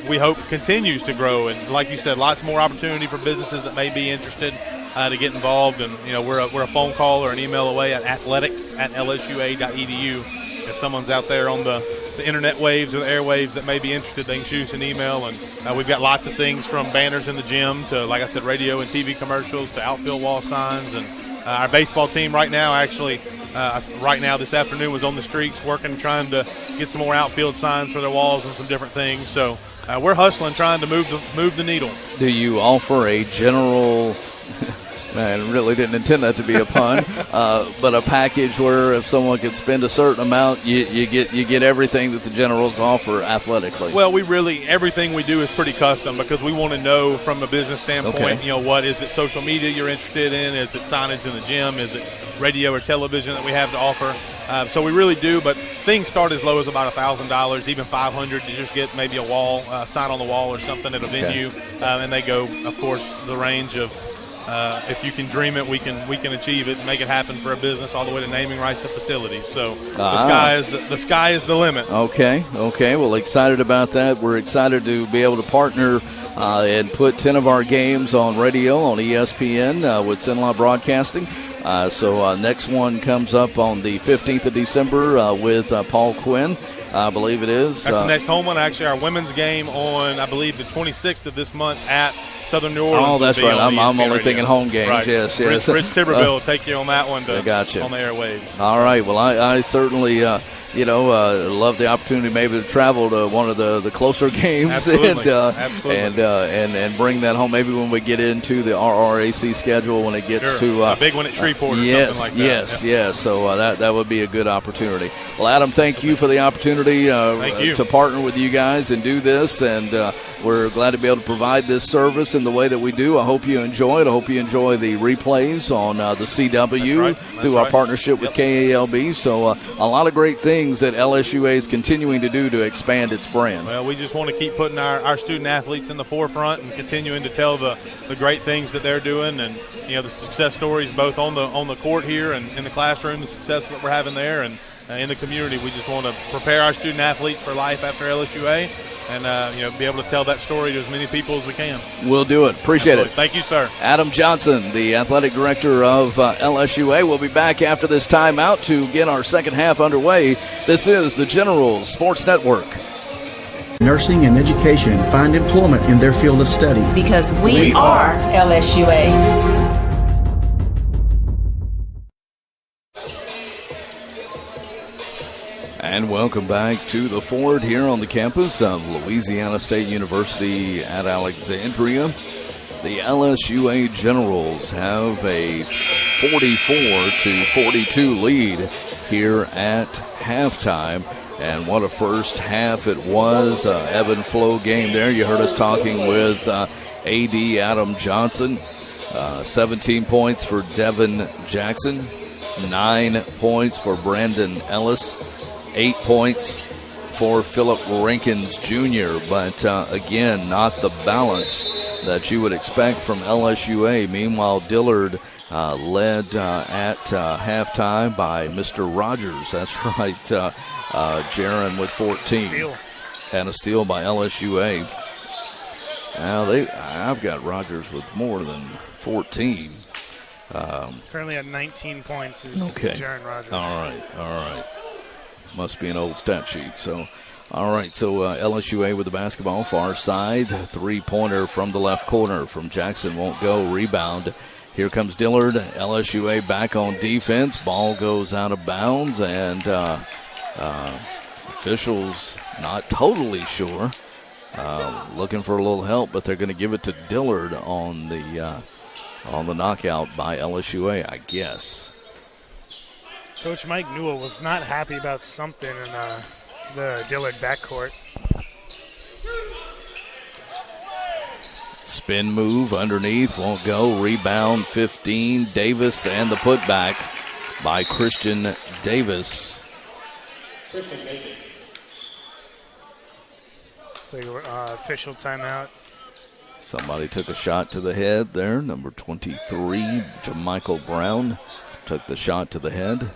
we hope continues to grow. And like you said, lots more opportunity for businesses that may be interested to get involved. And we're a phone call or an email away at athletics@lsua.edu. If someone's out there on the internet waves or the airwaves that may be interested, they can shoot us an email. And we've got lots of things from banners in the gym to, like I said, radio and TV commercials to outfield wall signs. And our baseball team right now, this afternoon was on the streets working, trying to get some more outfield signs for their walls and some different things. So we're hustling, trying to move the needle. Do you offer a general Man, really didn't intend that to be a pun, but a package where if someone could spend a certain amount, you get everything that the Generals offer athletically? Well, everything we do is pretty custom, because we want to know from a business standpoint, what is it, social media you're interested in? Is it signage in the gym? Is it radio or television that we have to offer? So we really do, but things start as low as about $1,000, even $500 to just get maybe a wall, sign on the wall or something at a venue, and they go, of course, the range of if you can dream it, we can achieve it and make it happen for a business, all the way to naming rights to facilities. So the sky is the limit. Okay. Well, excited about that. We're excited to be able to partner and put 10 of our games on radio on ESPN with Sinlaw Broadcasting. So next one comes up on the 15th of December with Paul Quinn, I believe it is. That's the next home one. Actually, our women's game on, I believe, the 26th of this month at Southern New Orleans. Oh, that's right. I'm only thinking home games. Right. Yes. Rich Tiberville will take you on that one I got you. On the airwaves. All right. Well, I certainly love the opportunity maybe to travel to one of the closer games. Absolutely. and bring that home maybe when we get into the RRAC schedule, when it gets to a big one at Shreveport or something like that. Yes. So that would be a good opportunity. Well, Adam, thank you for the opportunity to partner with you guys and do this, and we're glad to be able to provide this service in the way that we do. I hope you enjoy it. I hope you enjoy the replays on the CW through our partnership with KALB. So a lot of great things things that LSUA is continuing to do to expand its brand? Well, we just want to keep putting our student athletes in the forefront and continuing to tell the great things that they're doing, and the success stories both on the court here and in the classroom, the success that we're having there, and in the community. We just want to prepare our student athletes for life after LSUA, and be able to tell that story to as many people as we can. We'll do it. Appreciate it. Thank you, sir. Adam Johnson, the athletic director of LSUA, will be back after this timeout to get our second half underway. This is the Generals Sports Network. Nursing and education find employment in their field of study. Because we are LSUA. And welcome back to the Ford here on the campus of Louisiana State University at Alexandria. The LSUA Generals have a 44-42 lead here at halftime. And what a first half it was. Ebb and flow game there. You heard us talking with AD Adam Johnson. 17 points for Devin Jackson. 9 points for Brandon Ellis. 8 points for Philip Rankins Jr., but again, not the balance that you would expect from LSUA. Meanwhile, Dillard led at halftime by Mr. Rogers. That's right, Jaron with 14. And a steal by LSUA. Now I've got Rogers with more than 14. Currently at 19 points is Jaron Rogers. All right. Must be an old stat sheet. So, all right. So LSUA with the basketball, far side. 3-pointer from the left corner from Jackson won't go. Rebound. Here comes Dillard. LSUA back on defense. Ball goes out of bounds, and officials not totally sure. Looking for a little help, but they're going to give it to Dillard on the knockout by LSUA, I guess. Coach Mike Newell was not happy about something in the Dillard backcourt. Spin move underneath, won't go. Rebound 15, Davis, and the putback by Christian Davis. So official timeout. Somebody took a shot to the head there. Number 23, Jamichael Brown, took the shot to the head.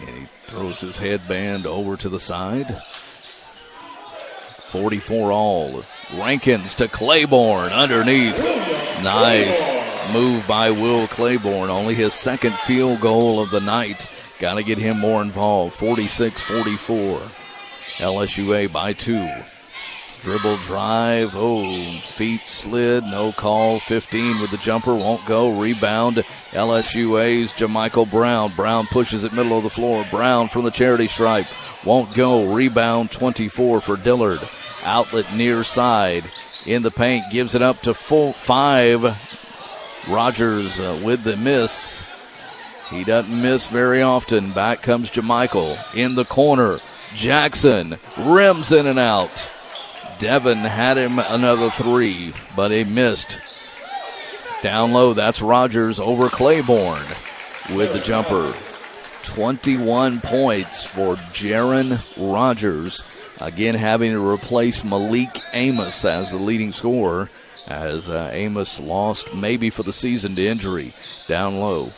And he throws his headband over to the side. 44 all. Rankins to Claiborne underneath. Nice move by Will Claiborne. Only his second field goal of the night. Got to get him more involved. 46-44. LSUA by 2. Dribble drive. Feet slid. No call. 15 with the jumper. Won't go. Rebound. LSUA's Jamichael Brown. Brown pushes it middle of the floor. Brown from the charity stripe. Won't go. Rebound 24 for Dillard. Outlet near side. In the paint. Gives it up to 5. Rogers with the miss. He doesn't miss very often. Back comes Jamichael. In the corner. Jackson. Rims in and out. Devin had him another 3, but he missed. Down low, that's Rogers over Claiborne with the jumper. 21 points for Jaron Rogers. Again, having to replace Malik Amos as the leading scorer, as Amos lost maybe for the season to injury. Down low.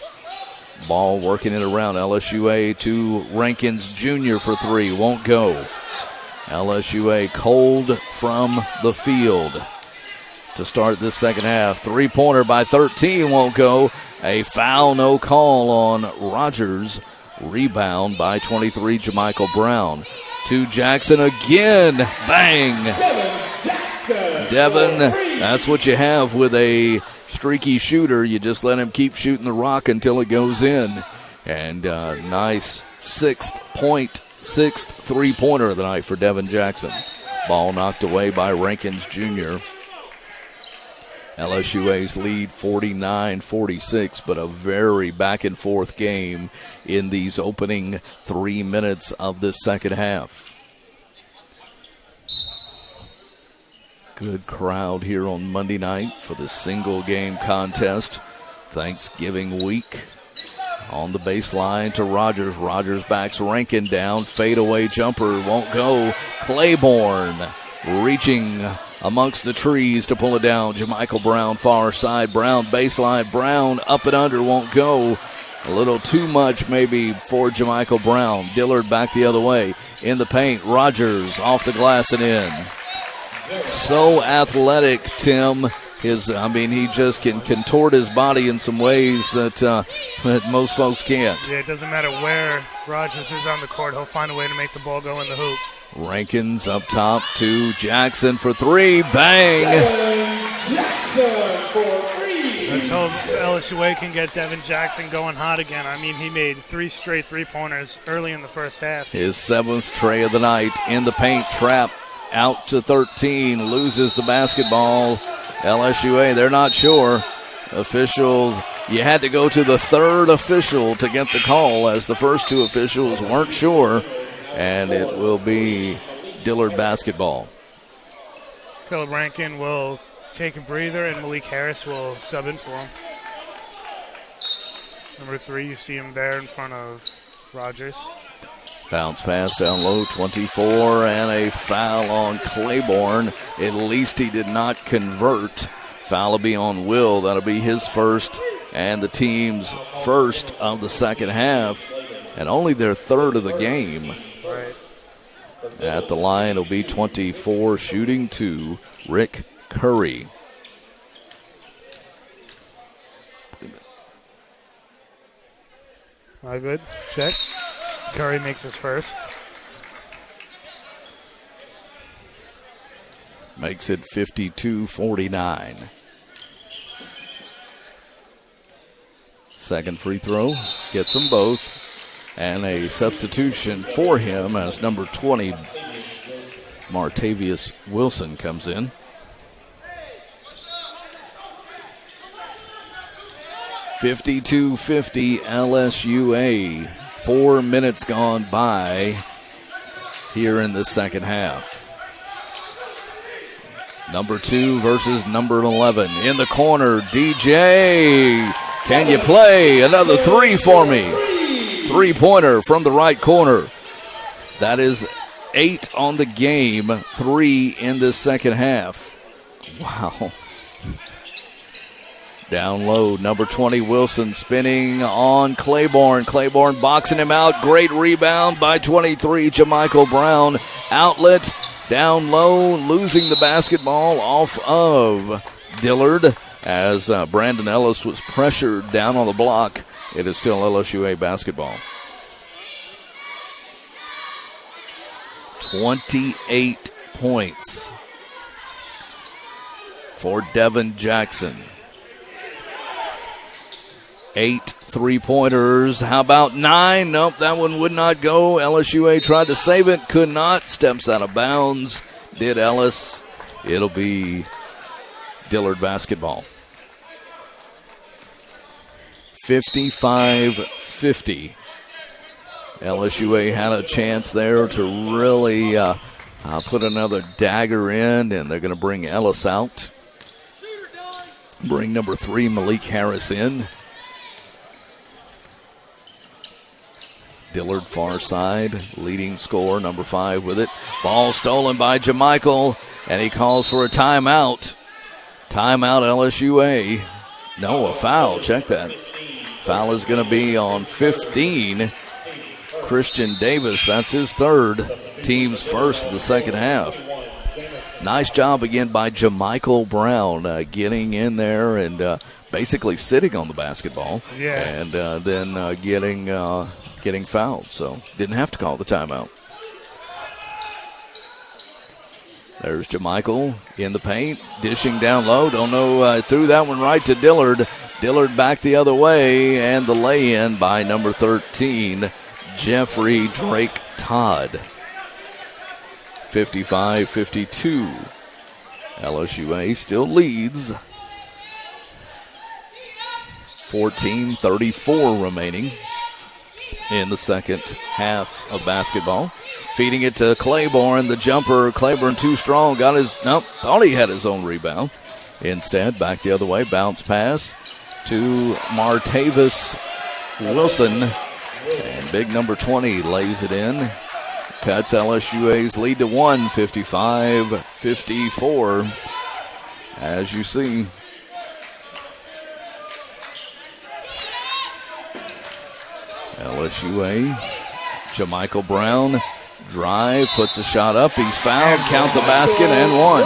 Ball working it around. LSUA to Rankins Jr. for 3. Won't go. LSUA cold from the field to start this second half. 3-pointer by 13 won't go. A foul, no call on Rogers. Rebound by 23, Jamichael Brown. To Jackson again. Bang! Devin, that's what you have with a streaky shooter. You just let him keep shooting the rock until it goes in. And nice sixth 3-pointer of the night for Devin Jackson. Ball knocked away by Rankins Jr. LSUA's lead 49-46, but a very back-and-forth game in these opening 3 minutes of this second half. Good crowd here on Monday night for the single-game contest, Thanksgiving week. On the baseline to Rogers. Rogers backs Rankin down. Fadeaway jumper won't go. Claiborne reaching amongst the trees to pull it down. JaMychal Brown far side. Brown baseline. Brown up and under won't go. A little too much maybe for JaMychal Brown. Dillard back the other way. In the paint. Rogers off the glass and in. So athletic, Tim. He just can contort his body in some ways that most folks can't. Yeah, it doesn't matter where Rogers is on the court. He'll find a way to make the ball go in the hoop. Rankins up top to Jackson for three. Bang! Let's hope LSUA can get Devin Jackson going hot again. I mean, he made 3 straight three-pointers early in the first half. His 7th tray of the night. In the paint, trap out to 13. Loses the basketball. LSUA, they're not sure. Officials, you had to go to the 3rd official to get the call, as the first 2 officials weren't sure. And it will be Dillard basketball. Philip Rankin will take a breather, and Malik Harris will sub in for him. Number 3, you see him there in front of Rogers. Bounce pass down low, 24, and a foul on Claiborne. At least he did not convert. Foul will be on Will. That'll be his first and the team's first of the second half, and only their 3rd of the game. Right. At the line will be 24, shooting 2, Rick Curry. All good. Check. Curry makes his first. Makes it 52-49. Second free throw. Gets them both. And a substitution for him as number 20, Martavius Wilson, comes in. (52-50) LSUA. 4 minutes gone by here in the second half. Number 2 versus number 11. In the corner, DJ. Can you play another 3 for me? 3-pointer from the right corner. That is 8 on the game, 3 in the second half. Wow. Down low, number 20, Wilson spinning on Claiborne. Claiborne boxing him out. Great rebound by 23, JaMychal Brown. Outlet, down low, losing the basketball off of Dillard as Brandon Ellis was pressured down on the block. It is still LSUA basketball. 28 points for Devin Jackson. 8 3-pointers. How about 9? Nope, that one would not go. LSUA tried to save it, could not. Steps out of bounds. Did Ellis. It'll be Dillard basketball. 55-50. LSUA had a chance there to really put another dagger in, and they're going to bring Ellis out. Bring number 3, Malik Harris, in. Dillard far side, leading scorer, number 5 with it. Ball stolen by JaMychal, and he calls for a timeout. Timeout LSUA. No, a foul. Check that. Foul is going to be on 15. Christian Davis, that's his 3rd. Team's first of the second half. Nice job again by JaMychal Brown getting in there and basically sitting on the basketball. Yeah. And then getting fouled, so didn't have to call the timeout. There's JaMychal in the paint, dishing down low. Don't know, threw that one right to Dillard. Dillard back the other way, and the lay-in by number 13, Jeffrey Drake Todd. 55-52. LSUA still leads. 14:34 remaining in the second half of basketball. Feeding it to Claiborne, the jumper. Claiborne too strong. Thought he had his own rebound. Instead, back the other way. Bounce pass to Martavius Wilson. And big number 20 lays it in. Cuts LSUA's lead to 1, 55-54. As you see. LSUA, Jamichael Brown, drive, puts a shot up. He's fouled, count the basket, and one.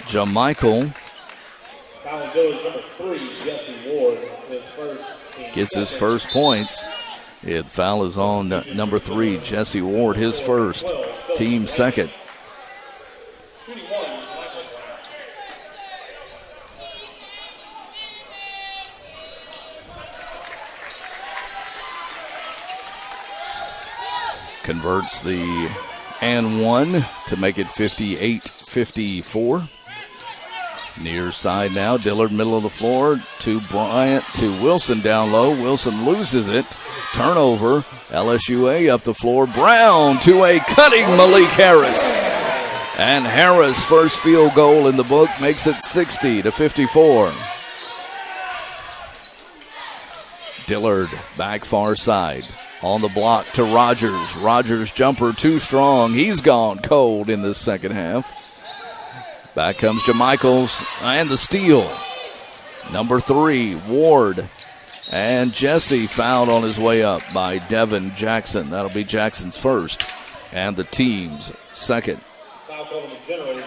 Jamichael gets his first points. The foul is on number 3, Jesse Ward, his first, team second. Converts the and one to make it 58-54. Near side now, Dillard middle of the floor to Bryant to Wilson down low. Wilson loses it. Turnover. LSUA up the floor. Brown to a cutting Malik Harris. And Harris' first field goal in the book makes it 60-54. Dillard back far side. On the block to Rogers. Rogers' jumper too strong. He's gone cold in the second half. Back comes Jamichael's and the steal. Number 3, Ward. And Jesse fouled on his way up by Devin Jackson. That'll be Jackson's first and the team's second. Foul call on the Generals.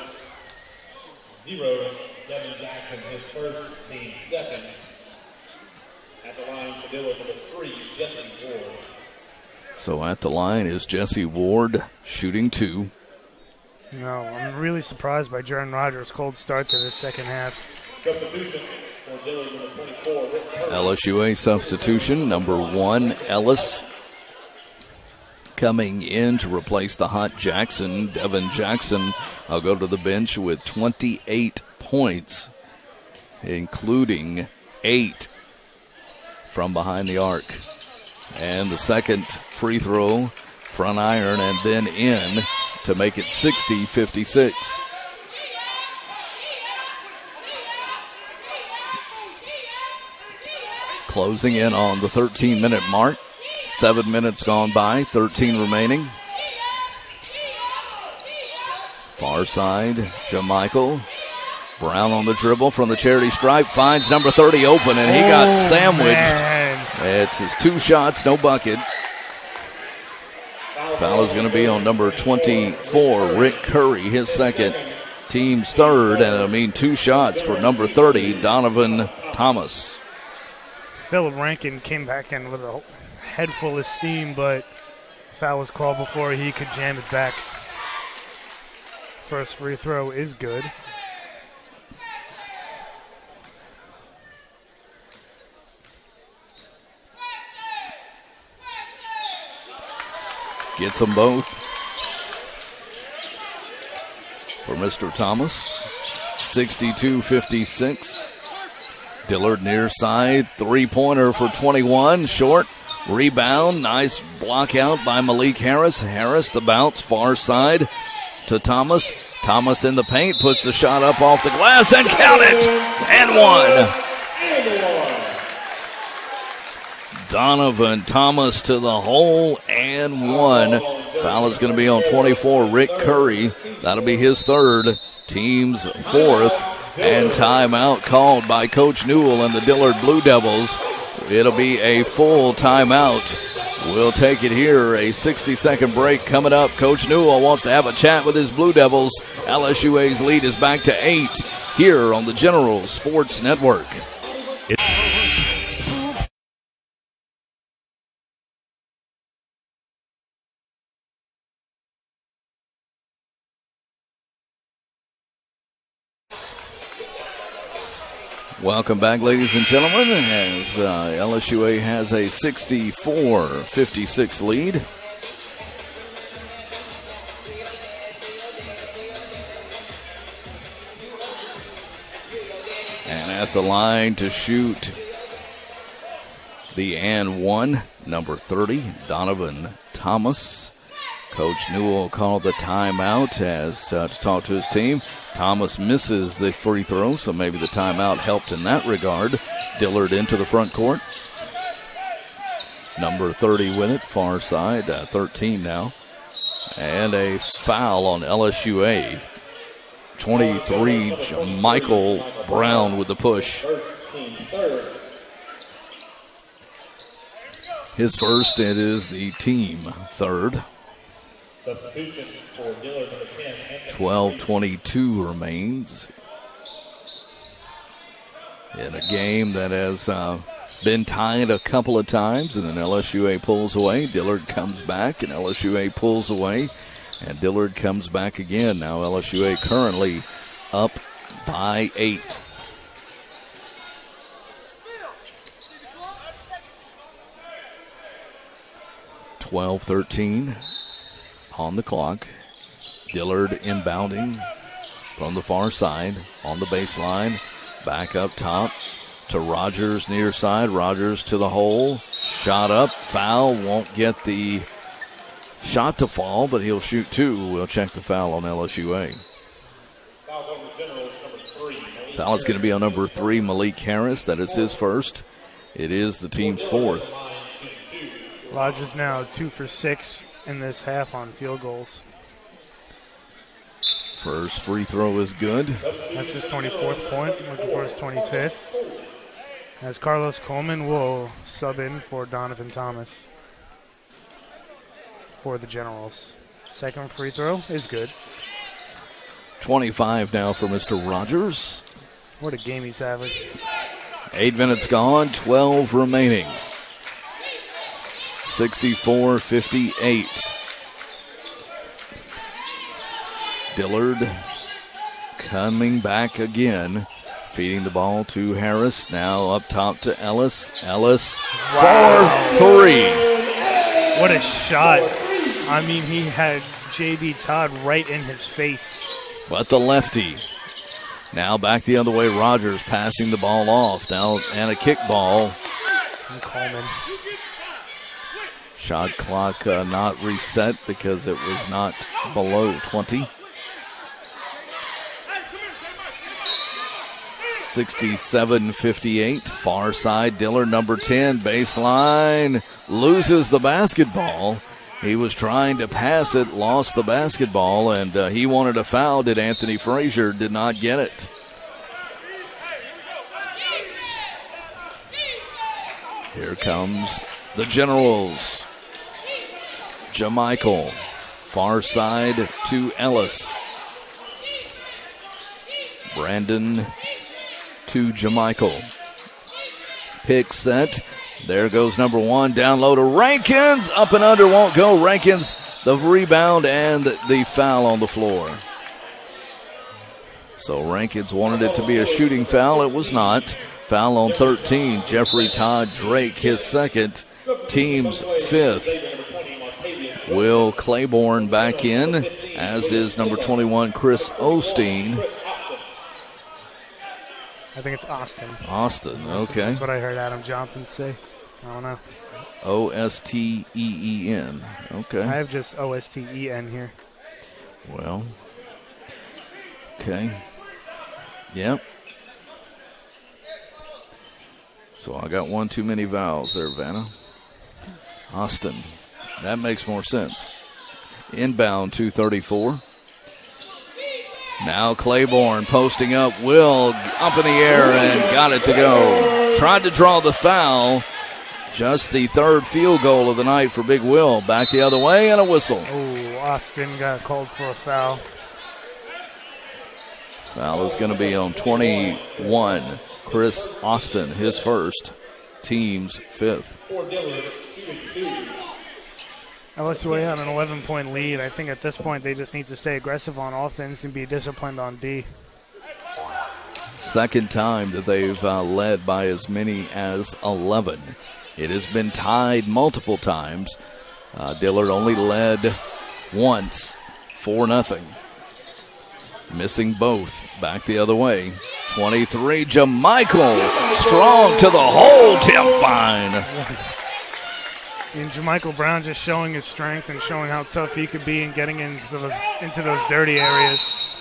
0, Devin Jackson, his first, team second. At the line to Dillard, number 3, Jesse Ward. So at the line is Jesse Ward shooting 2. No, I'm really surprised by Jaron Rogers' cold start to this second half. Substitution for Dillard, number 24, Rick Curry. LSUA substitution, number 1, Ellis. Coming in to replace the hot Jackson. Devin Jackson will go to the bench with 28 points, including 8 from behind the arc. And the second free throw, front iron, and then in to make it 60-56. Closing in on the 13-minute mark. 7 minutes gone by, 13 remaining. Far side, Jamichael. Brown on the dribble from the charity stripe, finds number 30 open, and he got sandwiched. Man. It's his 2 shots, no bucket. Foul is going to be on number 24, Rick Curry, his second, team's third, and 2 shots for number 30, Donovan Thomas. Philip Rankin came back in with a head full of steam, but foul was called before he could jam it back. First free throw is good. Gets them both for Mr. Thomas. 62-56. Dillard near side. 3-pointer for 21. Short. Rebound. Nice block out by Malik Harris. Harris, the bounce. Far side to Thomas. Thomas in the paint. Puts the shot up off the glass and count it. And one. Donovan Thomas to the hole and one. Foul is going to be on 24, Rick Curry. That'll be his third, team's fourth. And timeout called by Coach Newell and the Dillard Blue Devils. It'll be a full timeout. We'll take it here. A 60-second break coming up. Coach Newell wants to have a chat with his Blue Devils. LSUA's lead is back to 8 here on the Generals Sports Network. Welcome back, ladies and gentlemen, as LSUA has a 64-56 lead. And at the line to shoot the and one, number 30, Donovan Thomas. Coach Newell called the timeout as to talk to his team. Thomas misses the free throw, so maybe the timeout helped in that regard. Dillard into the front court. Number 30 with it, far side, 13 now. And a foul on LSUA. 23, Michael Brown with the push. His first, it is the team third. 12:22 remains in a game that has been tied a couple of times, and then LSUA pulls away. Dillard comes back, and LSUA pulls away, and Dillard comes back again. Now LSUA currently up by 8. (12:13) on the clock. Dillard inbounding from the far side on the baseline. Back up top to Rogers near side. Rogers to the hole. Shot up. Foul. Won't get the shot to fall, but he'll shoot 2. We'll check the foul on LSUA. Foul is going to be on number 3, Malik Harris. That is his first. It is the team's 4th. Rogers now 2 for 6 in this half on field goals. First free throw is good. That's his 24th point, looking for his 25th. As Carlos Coleman will sub in for Donovan Thomas for the Generals. Second free throw is good. 25 now for Mr. Rogers. What a game he's having. 8 minutes gone, 12 remaining. 64-58. Dillard coming back again, feeding the ball to Harris. Now up top to Ellis. Ellis for 3. What a shot. I mean, he had J.B. Todd right in his face. But the lefty. Now back the other way. Rogers passing the ball off. Now and a kick ball. And Coleman. Shot clock not reset because it was not below 20. 67-58. Far side, Dillard, number 10, baseline, loses the basketball. He was trying to pass it, lost the basketball, and he wanted a foul. Did Anthony Frazier, did not get it. Here comes the Generals. Jamichael, far side to Ellis. Brandon to Jamichael. Pick set. There goes number 1. Down low to Rankins. Up and under, won't go. Rankins, the rebound and the foul on the floor. So Rankins wanted it to be a shooting foul. It was not. Foul on 13. Jeffrey Todd Drake, his second. Team's 5th. Will Claiborne back in, as is number 21, Chris Osteen. I think it's Austin. Austin, okay. That's what I heard Adam Johnson say. I don't know. Osteen, okay. I have just Osten here. Well, okay. Yep. So I got one too many vowels there, Vanna. Austin. That makes more sense. Inbound 234. Now Claiborne posting up. Will up in the air and got it to go. Tried to draw the foul. Just the 3rd field goal of the night for Big Will. Back the other way and a whistle. Oh, Austin got called for a foul. Foul is going to be on 21. Chris Austin, his first. Team's 5th. LSUA had an 11-point lead. I think at this point they just need to stay aggressive on offense and be disciplined on D. Second time that they've led by as many as 11. It has been tied multiple times. Dillard only led once, 4-0. Missing both. Back the other way. 23, Jamichael. Strong to the hole, Tim Fine. And Jamichael Brown just showing his strength and showing how tough he could be in getting into those dirty areas.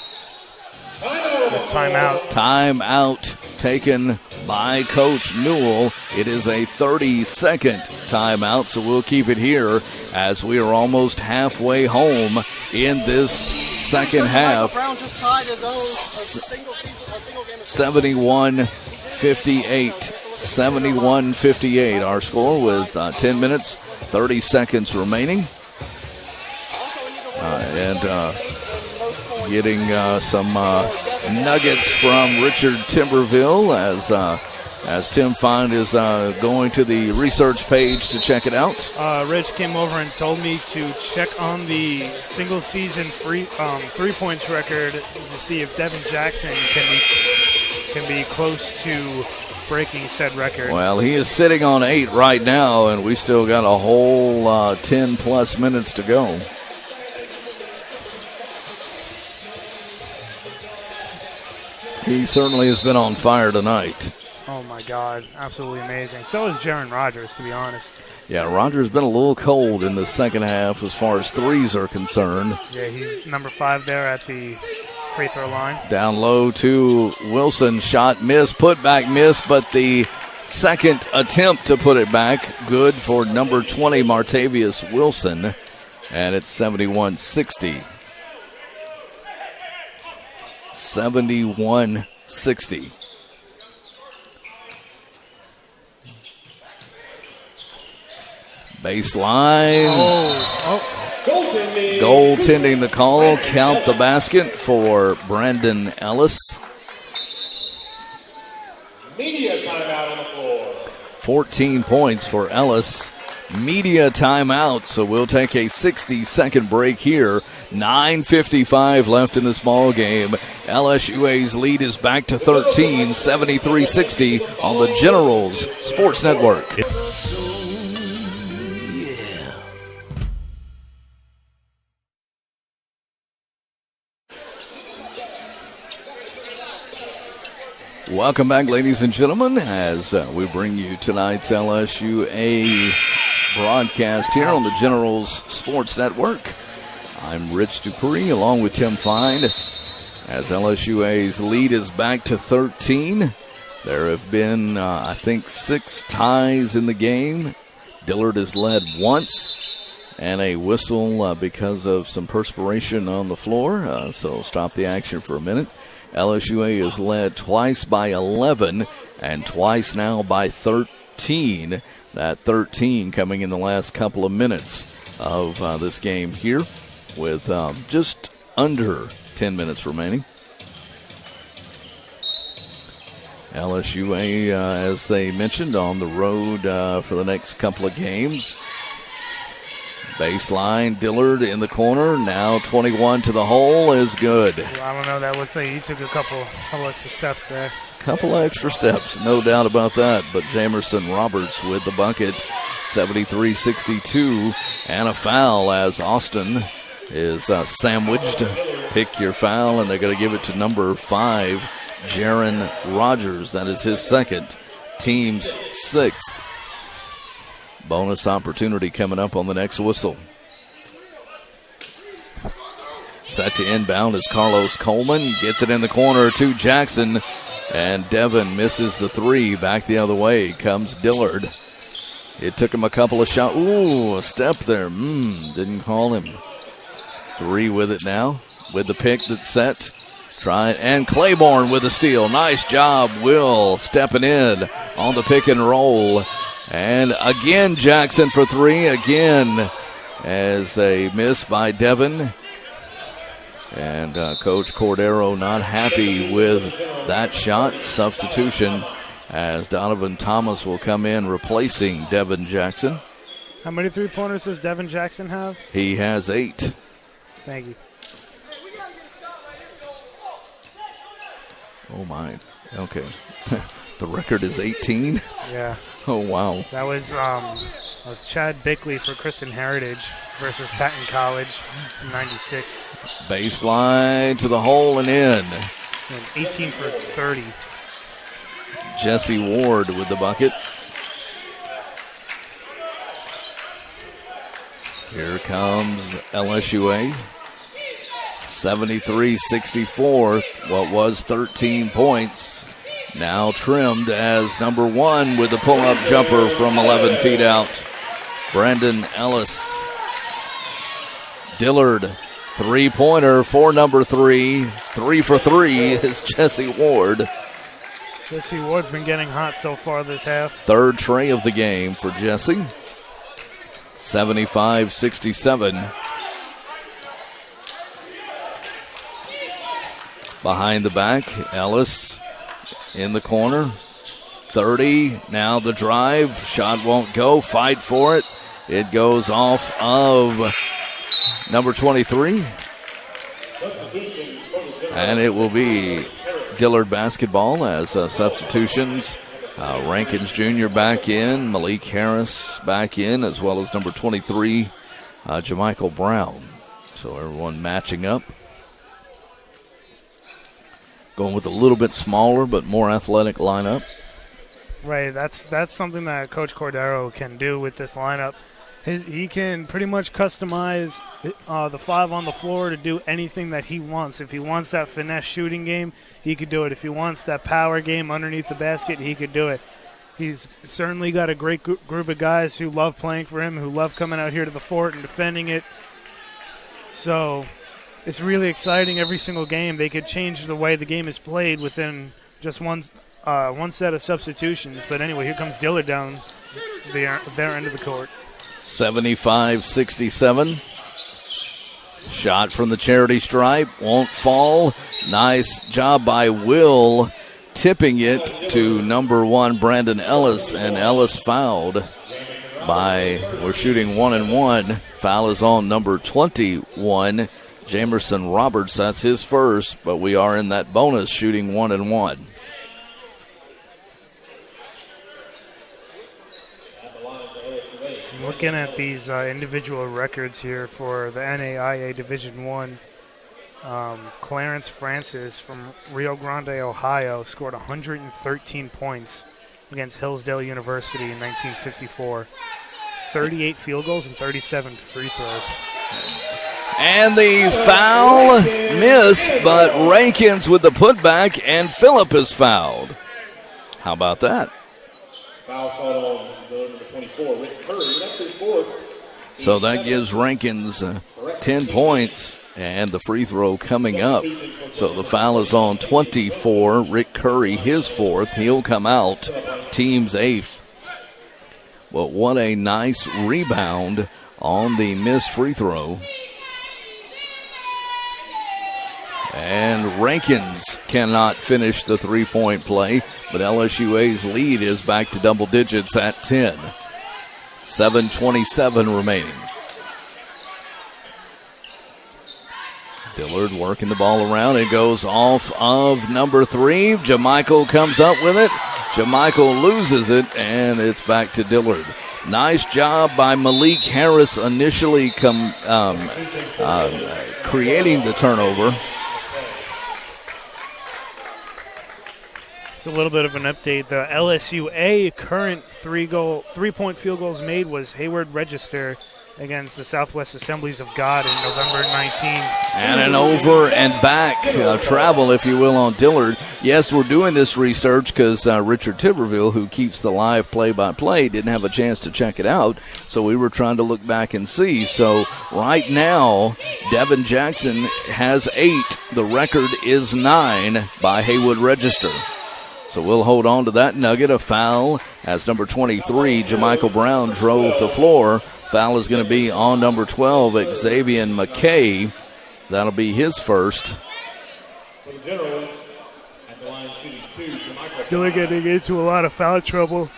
Timeout. Timeout taken by Coach Newell. It is a 30-second timeout, so we'll keep it here as we are almost halfway home in this second half. 71-58. 71-58 our score with 10 minutes, 30 seconds remaining. And getting some nuggets from Richard Timberville as Tim Fine is going to the research page to check it out. Rich came over and told me to check on the single-season three-points record to see if Devin Jackson can be close to breaking said record. Well, he is sitting on 8 right now, and we still got a whole 10-plus minutes to go. He certainly has been on fire tonight. Oh, my God. Absolutely amazing. So is Jaron Rogers, to be honest. Yeah, Rogers been a little cold in the second half as far as threes are concerned. Yeah, he's number 5 there at the free throw line. Down low to Wilson. Shot missed, put back missed, but the second attempt to put it back, good for number 20, Martavius Wilson. And it's 71-60. 71-60. Baseline. Goaltending the call. Count the basket for Brandon Ellis. Media timeout on the floor. 14 points for Ellis. Media timeout, so we'll take a 60-second break here. 9:55 left in this ball game. LSUA's lead is back to 13, 73-60 on the Generals Sports Network. Welcome back, ladies and gentlemen, as we bring you tonight's LSUA broadcast here on the Generals Sports Network. I'm Rich Dupree along with Tim Fine as LSUA's lead is back to 13. There have been, I think, 6 ties in the game. Dillard has led once and a whistle because of some perspiration on the floor, so stop the action for a minute. LSUA is led twice by 11 and twice now by 13. That 13 coming in the last couple of minutes of this game here with just under 10 minutes remaining. LSUA, as they mentioned, on the road for the next couple of games. Baseline, Dillard in the corner. Now 21 to the hole is good. Well, I don't know. That looks like he took a couple extra steps there. Couple extra steps, no doubt about that. But Jamerson Roberts with the bucket, 73-62. And a foul as Austin is sandwiched. Pick your foul, and they're going to give it to number 5, Jaron Rogers. That is his second, team's 6th. Bonus opportunity coming up on the next whistle. Set to inbound is Carlos Coleman. Gets it in the corner to Jackson. And Devin misses the 3. Back the other way comes Dillard. It took him a couple of shots. Ooh, a step there. Didn't call him. 3 with it now. With the pick that's set. Try it. And Claiborne with the steal. Nice job, Will, stepping in on the pick and roll. And again, Jackson for 3. Again, as a miss by Devin. And Coach Cordero not happy with that shot. Substitution as Donovan Thomas will come in replacing Devin Jackson. How many three-pointers does Devin Jackson have? He has 8. Thank you. Oh, my. Okay. The record is 18? Yeah. Oh, wow. That was Chad Bickley for Kristen Heritage versus Patton College in 96. Baseline to the hole and in. And 18 for 30. Jesse Ward with the bucket. Here comes LSUA. 73-64. What was 13 points. Now trimmed as number 1 with the pull-up jumper from 11 feet out. Brandon Ellis. Dillard, three-pointer for number 3. 3 for 3 is Jesse Ward. Jesse Ward's been getting hot so far this half. Third tray of the game for Jesse. 75-67. Behind the back, Ellis in the corner. 30, now the drive. Shot won't go, fight for it. It goes off of number 23. And it will be Dillard Basketball as substitutions. Rankins Jr. back in, Malik Harris back in, as well as number 23, Jamichael Brown. So everyone matching up. Going with a little bit smaller but more athletic lineup. Right, that's something that Coach Cordero can do with this lineup. He can pretty much customize the 5 on the floor to do anything that he wants. If he wants that finesse shooting game, he could do it. If he wants that power game underneath the basket, he could do it. He's certainly got a great group of guys who love playing for him, who love coming out here to the fort and defending it. So it's really exciting every single game. They could change the way the game is played within just one set of substitutions. But anyway, here comes Dillard down their end of the court. 75-67. Shot from the charity stripe. Won't fall. Nice job by Will tipping it to number 1, Brandon Ellis. And Ellis fouled we're shooting 1-1. Foul is on number 21, Jamerson Roberts. That's his first, but we are in that bonus shooting 1-1. Looking at these individual records here for the NAIA Division I, Clarence Francis from Rio Grande, Ohio, scored 113 points against Hillsdale University in 1954. 38 field goals and 37 free throws. And the foul miss, but Rankins with the putback, and Phillip is fouled. How about that? Foul called on number 24, Rick Curry. That's his fourth. So that gives Rankins 10 points, and the free throw coming up. So the foul is on 24, Rick Curry, his fourth. He'll come out, team's 8th. But what a nice rebound on the missed free throw. And Rankins cannot finish the three-point play, but LSUA's lead is back to double digits at 10. 7:27 remaining. Dillard working the ball around. It goes off of number 3. Jamichael comes up with it. Jamichael loses it, and it's back to Dillard. Nice job by Malik Harris initially creating the turnover. It's a little bit of an update. The LSUA current three-point field goals made was Hayward Register against the Southwest Assemblies of God in November 19th. And an over and back travel, if you will, on Dillard. Yes, we're doing this research because Richard Tiberville, who keeps the live play-by-play, didn't have a chance to check it out, so we were trying to look back and see. So right now, Devin Jackson has 8. The record is 9 by Haywood Register. So we'll hold on to that nugget. A foul as number 23, Jamichael Brown, drove the floor. Foul is going to be on number 12, Xavier McKay. That'll be his first. For the Generals, at the line shooting 2, Jamichael. Dillard getting into a lot of foul trouble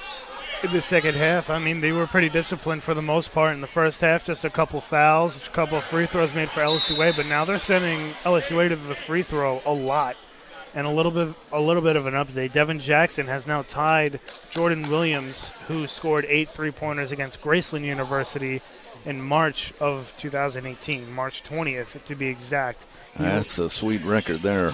in the second half. I mean, they were pretty disciplined for the most part in the first half. Just a couple fouls, a couple of free throws made for LSUA, but now they're sending LSUA to the free throw a lot. And a little bit of an update. Devin Jackson has now tied Jordan Williams, who scored 8 three-pointers against Graceland University in March of 2018, March 20th to be exact. That's a sweet record there.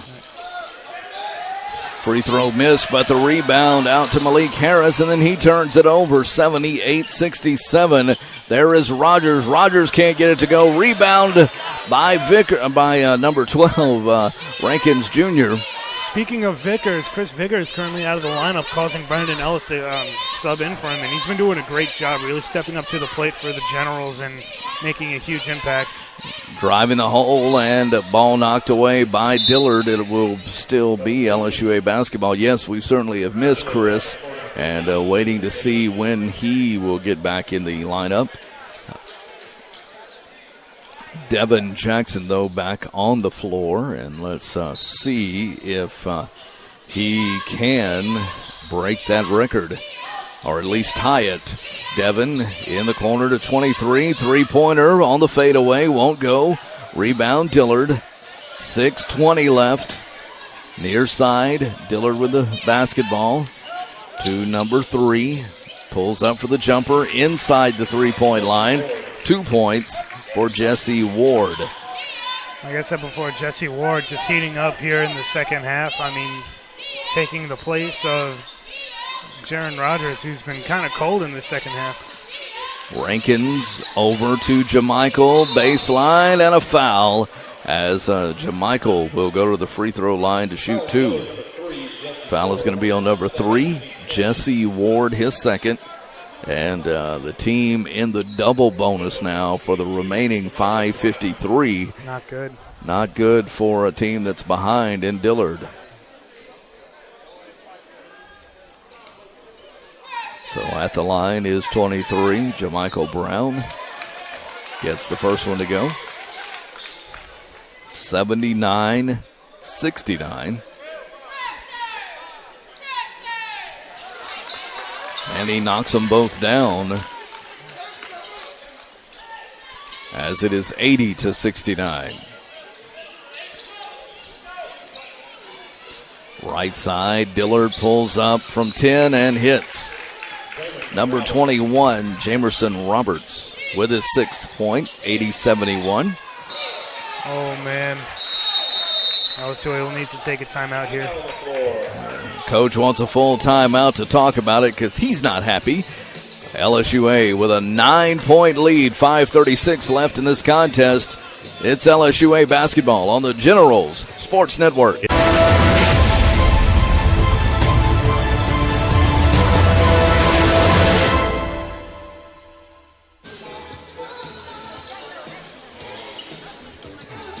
Free throw missed, but the rebound out to Malik Harris, and then he turns it over, 78-67. There is Rogers. Rogers can't get it to go. Rebound by number 12, Rankins Jr. speaking of Vickers, Chris Vickers currently out of the lineup, causing Brandon Ellis to sub in for him, and he's been doing a great job, really stepping up to the plate for the Generals and making a huge impact. Driving the hole, and a ball knocked away by Dillard. It will still be LSUA basketball. Yes, we certainly have missed Chris, and waiting to see when he will get back in the lineup. Devin Jackson, though, back on the floor, and let's see if he can break that record, or at least tie it. Devin in the corner to 23, three-pointer on the fadeaway, won't go. Rebound, Dillard. 6:20 left. Near side, Dillard with the basketball to number 3. Pulls up for the jumper inside the three-point line. 2 points for Jesse Ward. Like I said before, Jesse Ward just heating up here in the second half. I mean, taking the place of Jaron Rogers, who's been kind of cold in the second half. Rankins over to Jamichael, baseline, and a foul as Jamichael will go to the free throw line to shoot 2. Foul is going to be on number 3, Jesse Ward, his second. And the team in the double bonus now for the remaining 5:53. Not good. Not good for a team that's behind in Dillard. So at the line is 23, Jamichael Brown. Gets the first one to go. 79-69. And he knocks them both down as it is 80-69. Right side, Dillard pulls up from 10 and hits. Number 21, Jamerson Roberts with his 6th point, 80-71. Oh, man. LSUA will need to take a timeout here. Coach wants a full timeout to talk about it because he's not happy. LSUA with a 9-point lead, 5:36 left in this contest. It's LSUA basketball on the Generals Sports Network.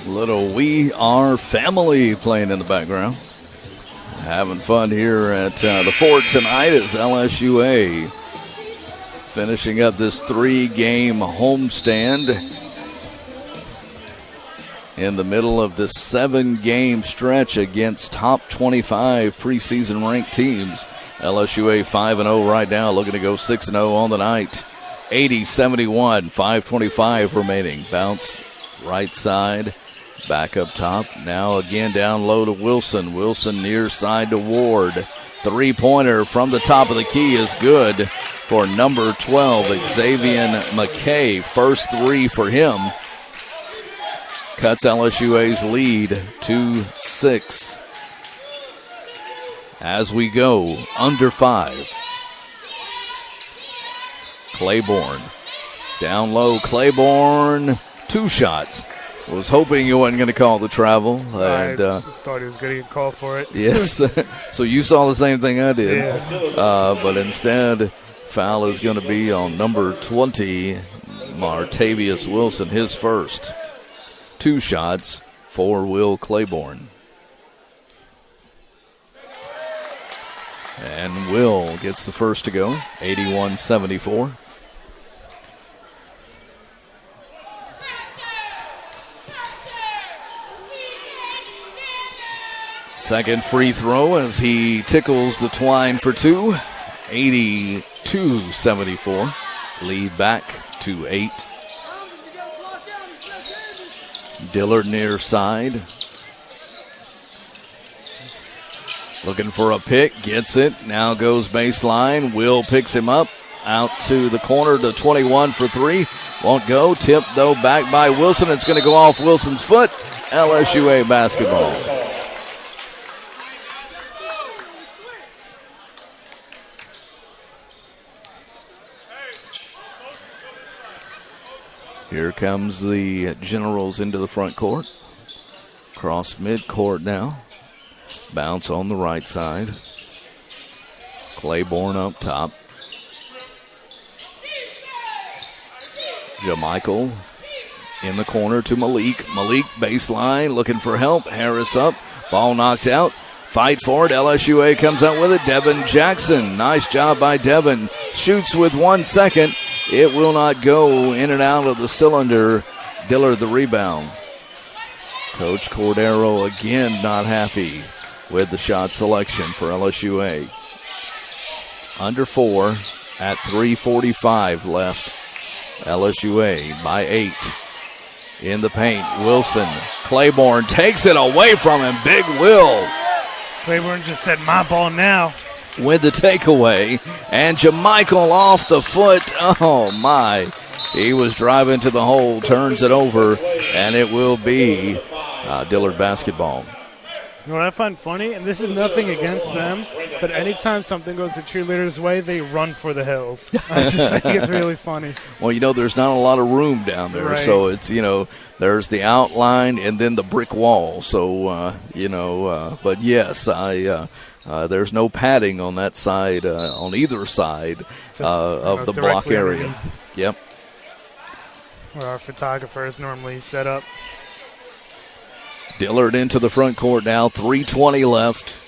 Little We Are Family playing in the background. Having fun here at the fort tonight as LSUA finishing up this 3-game homestand in the middle of this 7-game stretch against top 25 preseason ranked teams. LSUA 5-0 right now, looking to go 6-0 on the night. 80-71, 5:25 remaining. Bounce right side. Back up top. Now again down low to Wilson. Wilson near side to Ward. Three-pointer from the top of the key is good for number 12, Xavier McKay. First 3 for him. Cuts LSUA's lead to 6. As we go under 5. Claiborne. Down low, Claiborne. 2 shots. Was hoping you wasn't going to call the travel. And, I thought he was going to get called for it. Yes. So you saw the same thing I did. Yeah. But instead, foul is going to be on number 20, Martavius Wilson, his first. 2 shots for Will Claiborne. And Will gets the first to go, 81-74. Second free throw as he tickles the twine for 2. 82-74. Lead back to 8. Dillard near side. Looking for a pick. Gets it. Now goes baseline. Will picks him up. Out to the corner to 21 for 3. Won't go. Tip, though, back by Wilson. It's going to go off Wilson's foot. LSUA basketball. Here comes the Generals into the front court. Cross midcourt now. Bounce on the right side. Claiborne up top. Jamichael in the corner to Malik. Malik baseline looking for help. Harris up. Ball knocked out. Fight for it. LSUA comes out with it. Devin Jackson. Nice job by Devin. Shoots with 1 second. It will not go in and out of the cylinder. Dillard the rebound. Coach Cordero again not happy with the shot selection for LSUA. Under 4 at 3:45 left. LSUA by 8. In the paint, Wilson. Claiborne takes it away from him. Big Will. Claiborne just said, my ball now. With the takeaway. And Jamichael off the foot. Oh, my. He was driving to the hole, turns it over, and it will be Dillard basketball. You know what I find funny, and this is nothing against them, but anytime something goes the cheerleaders' way, they run for the hills. I just think it's really funny. Well, there's not a lot of room down there, right. So it's, there's the outline and then the brick wall. So, but yes, there's no padding on that side, on either side of the block area. Underneath. Yep. Where our photographers normally set up. Dillard into the front court now, 3:20 left.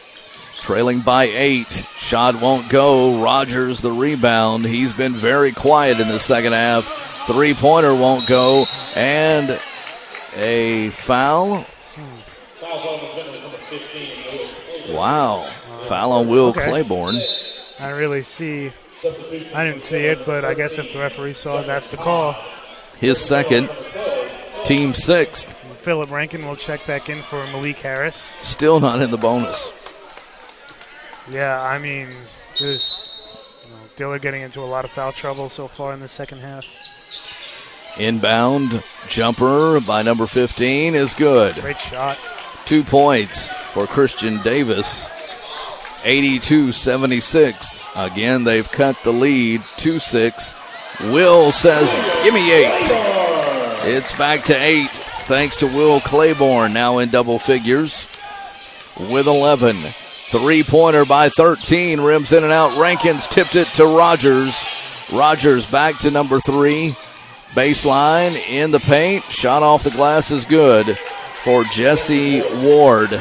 Trailing by 8. Shot won't go. Rogers the rebound. He's been very quiet in the second half. Three-pointer won't go. And a foul. Wow. Foul on Will Claiborne. I didn't see it, but I guess if the referee saw it, that's the call. His second. Team 6th. Philip Rankin will check back in for Malik Harris. Still not in the bonus. Yeah, I mean, Dillard getting into a lot of foul trouble so far in the second half. Inbound jumper by number 15 is good. Great shot. 2 points for Christian Davis. 82-76. Again, they've cut the lead 2-6. Will says, give me 8. It's back to 8. Thanks to Will Claiborne, now in double figures with 11. Three-pointer by 13, rims in and out. Rankins tipped it to Rogers. Rogers back to number 3. Baseline in the paint. Shot off the glass is good for Jesse Ward.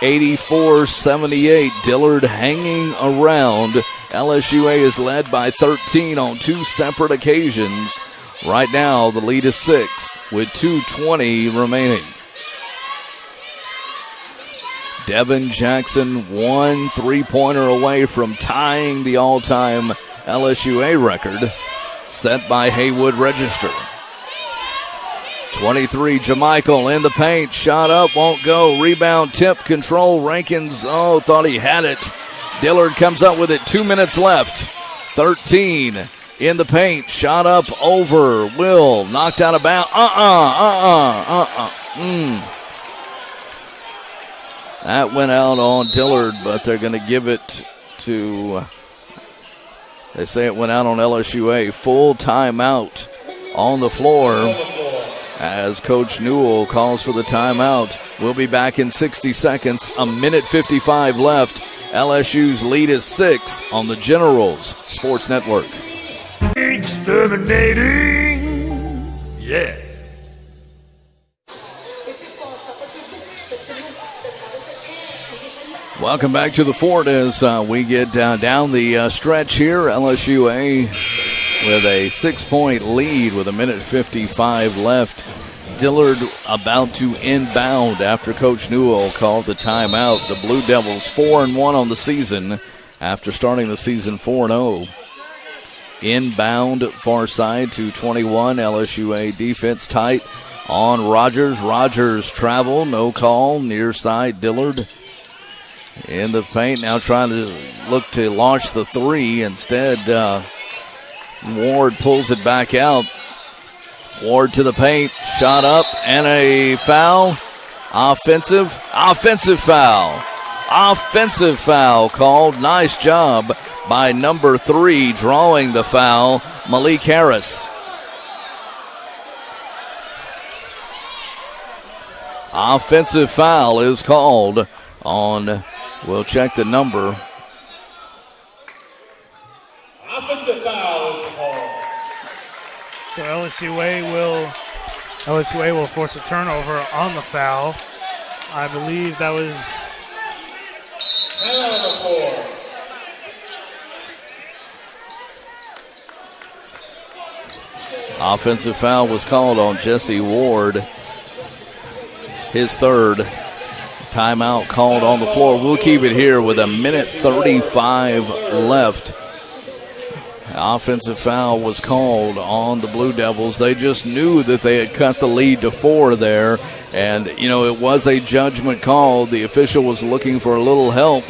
84-78. Dillard hanging around. LSUA is led by 13 on 2 separate occasions. Right now, the lead is 6 with 2:20 remaining. Devin Jackson, 1 3-pointer away from tying the all-time LSUA record set by Haywood Register. 23, Jamichael in the paint. Shot up, won't go. Rebound, tip, control. Rankins, thought he had it. Dillard comes up with it. 2 minutes left. 13 in the paint. Shot up over. Will knocked out of bounds. That went out on Dillard, but they're going to give it to, they say it went out on LSUA. Full timeout on the floor as Coach Newell calls for the timeout. We'll be back in 60 seconds. 1:55 left. LSU's lead is 6 on the Generals Sports Network. Exterminating. Yeah. Welcome back to the fort as we get down the stretch here. LSUA with a 6-point lead with 1:55 left. Dillard about to inbound after Coach Newell called the timeout. The Blue Devils 4-1 on the season after starting the season 4-0. Inbound far side to 21. LSUA defense tight on Rogers. Rogers travel, no call. Near side, Dillard in the paint, now trying to look to launch the 3. Instead, Ward pulls it back out. Ward to the paint, shot up, and a foul. Offensive foul. Offensive foul called. Nice job by number 3 drawing the foul, Malik Harris. Offensive foul is called We'll check the number. Offensive foul is called. So LSUA will force a turnover on the foul. I believe that was Foul number 4. Offensive foul was called on Jesse Ward. His third. Timeout called on the floor. We'll keep it here with 1:35 left. Offensive foul was called on the Blue Devils. They just knew that they had cut the lead to 4 there. And, it was a judgment call. The official was looking for a little help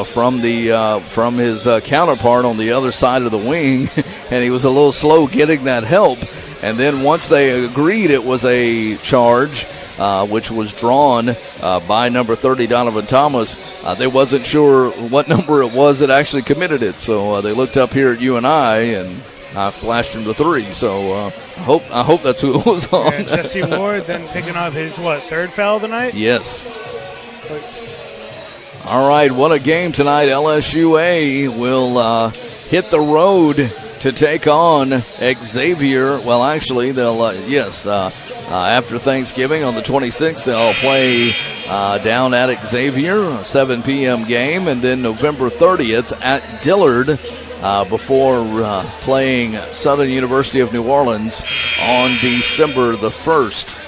from his counterpart on the other side of the wing. And he was a little slow getting that help. And then once they agreed it was a charge, which was drawn by number 30, Donovan Thomas, they wasn't sure what number it was that actually committed it. So they looked up here at UNI, and I flashed him the 3. So I hope that's who it was on. Yeah, Jesse Ward then picking up his, third foul tonight? Yes. All right, what a game tonight. LSUA will hit the road to take on Xavier. Well, actually, they'll, after Thanksgiving on the 26th, they'll play down at Xavier, a 7 p.m. game, and then November 30th at Dillard before playing Southern University of New Orleans on December the 1st.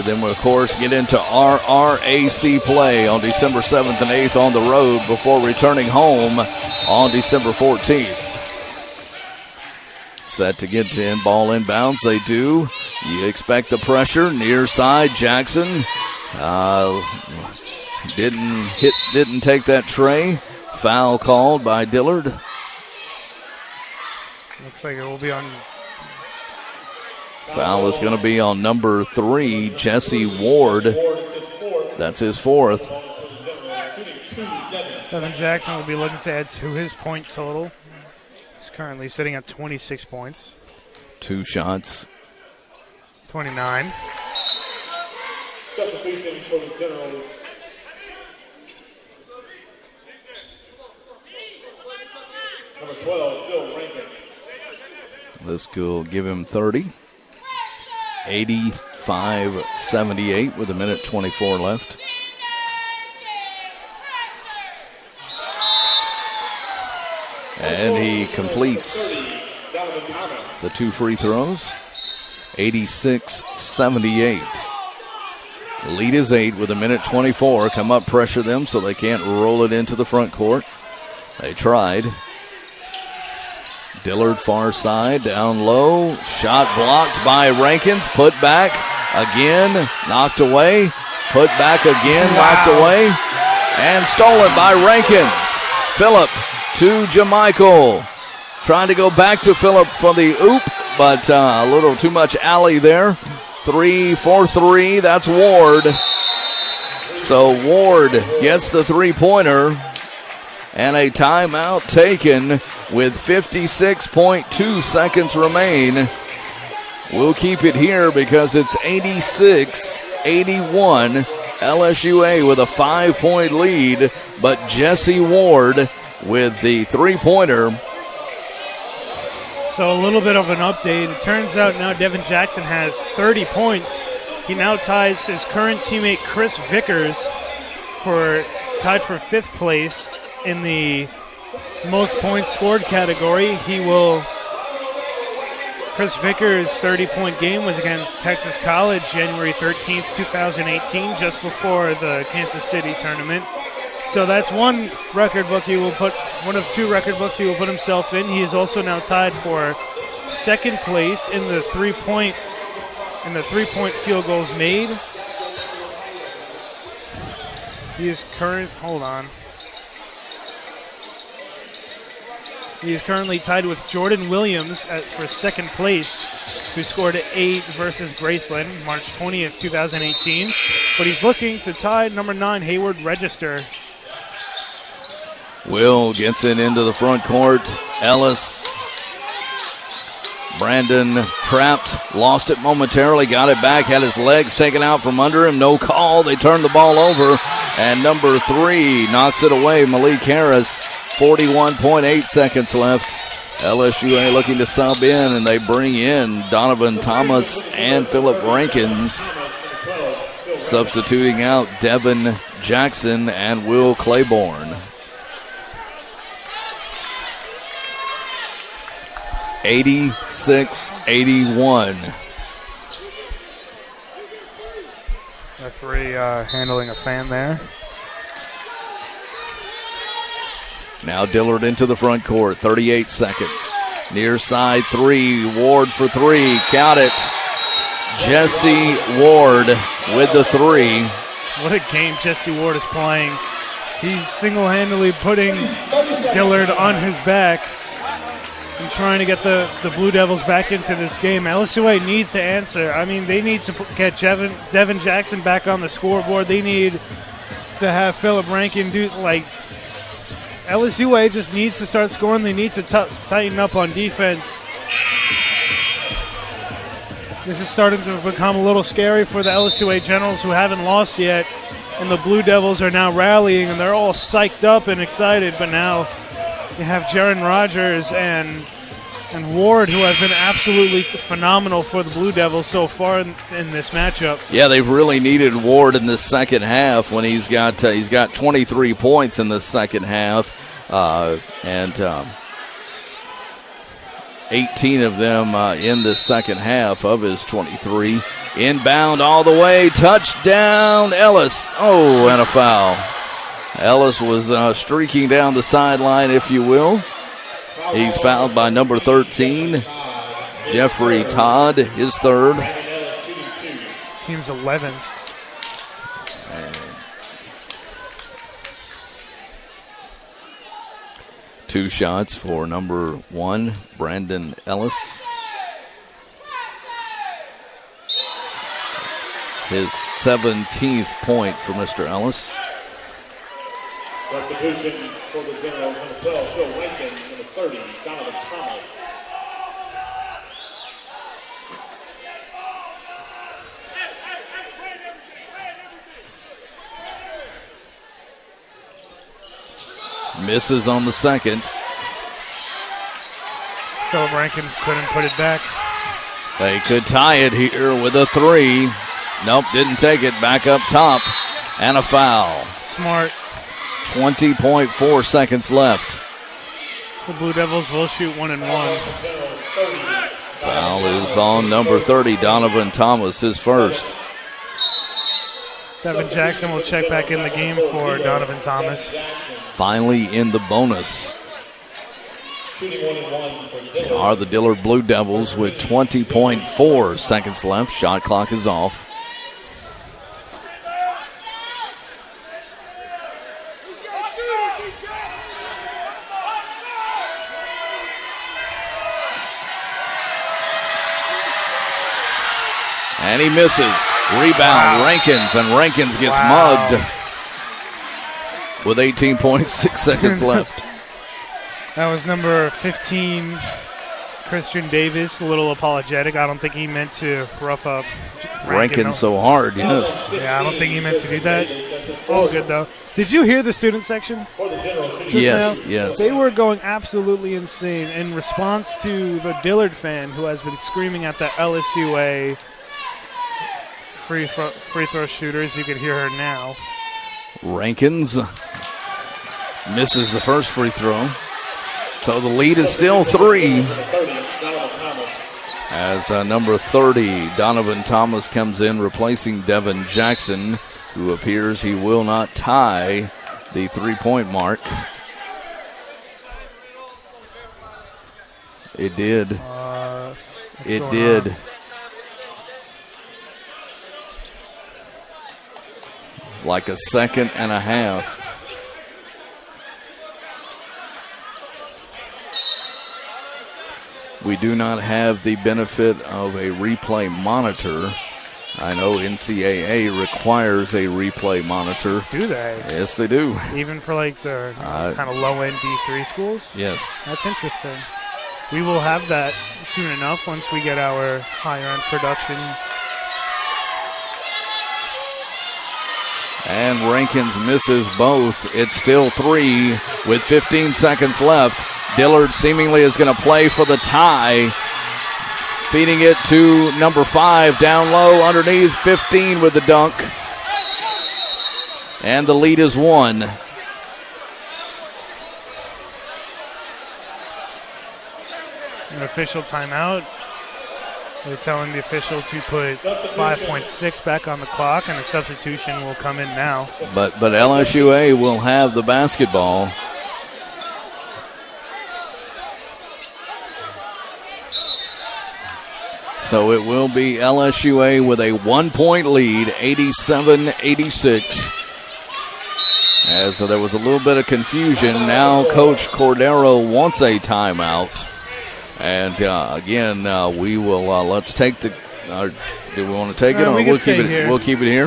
Then we'll, of course, get into RRAC play on December 7th and 8th on the road before returning home on December 14th. Set to get in, ball inbounds. They do. You expect the pressure. Near side, Jackson didn't take that tray. Foul called by Dillard. Looks like it will be on. Foul is going to be on number 3, Jesse Ward. That's his 4th. Devin Jackson will be looking to add to his point total. He's currently sitting at 26 points. 2 shots. 29. Substitution for the Generals. Number 12, Phil Rankin. This will give him 30. 85-78 with 1:24 left. And he completes the 2 free throws. 86-78. Lead is 8 with 1:24. Come up, pressure them so they can't roll it into the front court. They tried. Dillard far side, down low. Shot blocked by Rankins. Put back again. Knocked away. Put back again. Knocked away. And stolen by Rankins. Phillip to Jamichael. Trying to go back to Phillip for the oop, but a little too much alley there. 3 for 3. That's Ward. So Ward gets the 3-pointer. And a timeout taken with 56.2 seconds remain. We'll keep it here because it's 86-81. LSUA with a 5-point lead, but Jesse Ward with the 3-pointer. So a little bit of an update. It turns out now Devin Jackson has 30 points. He now ties his current teammate Chris Vickers tied for 5th place in the most points scored category. Chris Vickers' 30-point game was against Texas College January 13th, 2018, just before the Kansas City tournament. So that's one of 2 record books he will put himself in. He is also now tied for 2nd place in the 3-point field goals made. He is currently tied with Jordan Williams for 2nd place, who scored 8 versus Graceland March 20th, 2018. But he's looking to tie number 9, Hayward Register. Will gets it into the front court. Ellis Brandon trapped, lost it momentarily, got it back, had his legs taken out from under him. No call. They turned the ball over. And number 3 knocks it away, Malik Harris. 41.8 seconds left. LSUA looking to sub in, and they bring in Donovan Thomas and Philip Rankins, substituting out Devin Jackson and Will Claiborne. 86-81. Referee handling a fan there. Now Dillard into the front court, 38 seconds. Near side 3, Ward for 3, count it. Jesse Ward with the 3. What a game Jesse Ward is playing. He's single-handedly putting Dillard on his back and trying to get the Blue Devils back into this game. LSUA needs to answer. I mean, they need to get Devin Jackson back on the scoreboard. They need to have Philip Rankin do, LSUA just needs to start scoring. They need to tighten up on defense. This is starting to become a little scary for the LSUA Generals, who haven't lost yet. And the Blue Devils are now rallying, and they're all psyched up and excited. But now you have Jaron Rogers and Ward, who have been absolutely phenomenal for the Blue Devils so far in this matchup. Yeah, they've really needed Ward in the second half when he's got 23 points in the second half, and 18 of them in the second half of his 23. Inbound all the way, touchdown Ellis. Oh, and a foul. Ellis was streaking down the sideline, if you will. He's fouled by number 13, Jeffrey Todd, his third. Team's 11th. 2 shots for number 1, Brandon Ellis. His 17th point for Mr. Ellis. Substitution for the Generals, number 12, Phil Rankin, number 30, Donovan Thomas. Misses on the second. Philip Rankin couldn't put it back. They could tie it here with a 3. Nope, didn't take it. Back up top. And a foul. Smart. 20.4 seconds left. The Blue Devils will shoot 1 and 1. Foul is on number 30, Donovan Thomas, his first. Devin Jackson will check back in the game for Donovan Thomas. Finally in the bonus are the Dillard Blue Devils with 20.4 seconds left. Shot clock is off. And he misses. Rebound, Rankins, and Rankins gets mugged with 18.6 seconds left. That was number 15, Christian Davis, a little apologetic. I don't think he meant to rough up Rankin so hard, yes. Yeah, I don't think he meant to do that. All good, though. Did you hear the student section? Yes, yes. They were going absolutely insane in response to the Dillard fan who has been screaming at the LSUA free throw shooters. You can hear her now. Rankins misses the first free throw. So the lead is still 3. As number 30, Donovan Thomas, comes in replacing Devin Jackson, who appears he will not tie the 3-point mark. It did. It did. Like a second and a half. We do not have the benefit of a replay monitor. I know NCAA requires a replay monitor. Do they? Yes, they do. Even for like the kind of low-end D3 schools? Yes. That's interesting. we will have that soon enough once we get our higher-end production. And Rankins misses both. It's still 3 with 15 seconds left. Dillard seemingly is going to play for the tie. Feeding it to number 5 down low underneath. 15 with the dunk. And the lead is 1. An official timeout. They're telling the official to put 5.6 back on the clock, and a substitution will come in now. But LSUA will have the basketball. So it will be LSUA with a 1-point lead, 87-86. As there was a little bit of confusion. Now Coach Cordero wants a timeout. And again, we will let's take the. Do we want to take it, or we'll keep it? Here. We'll keep it here.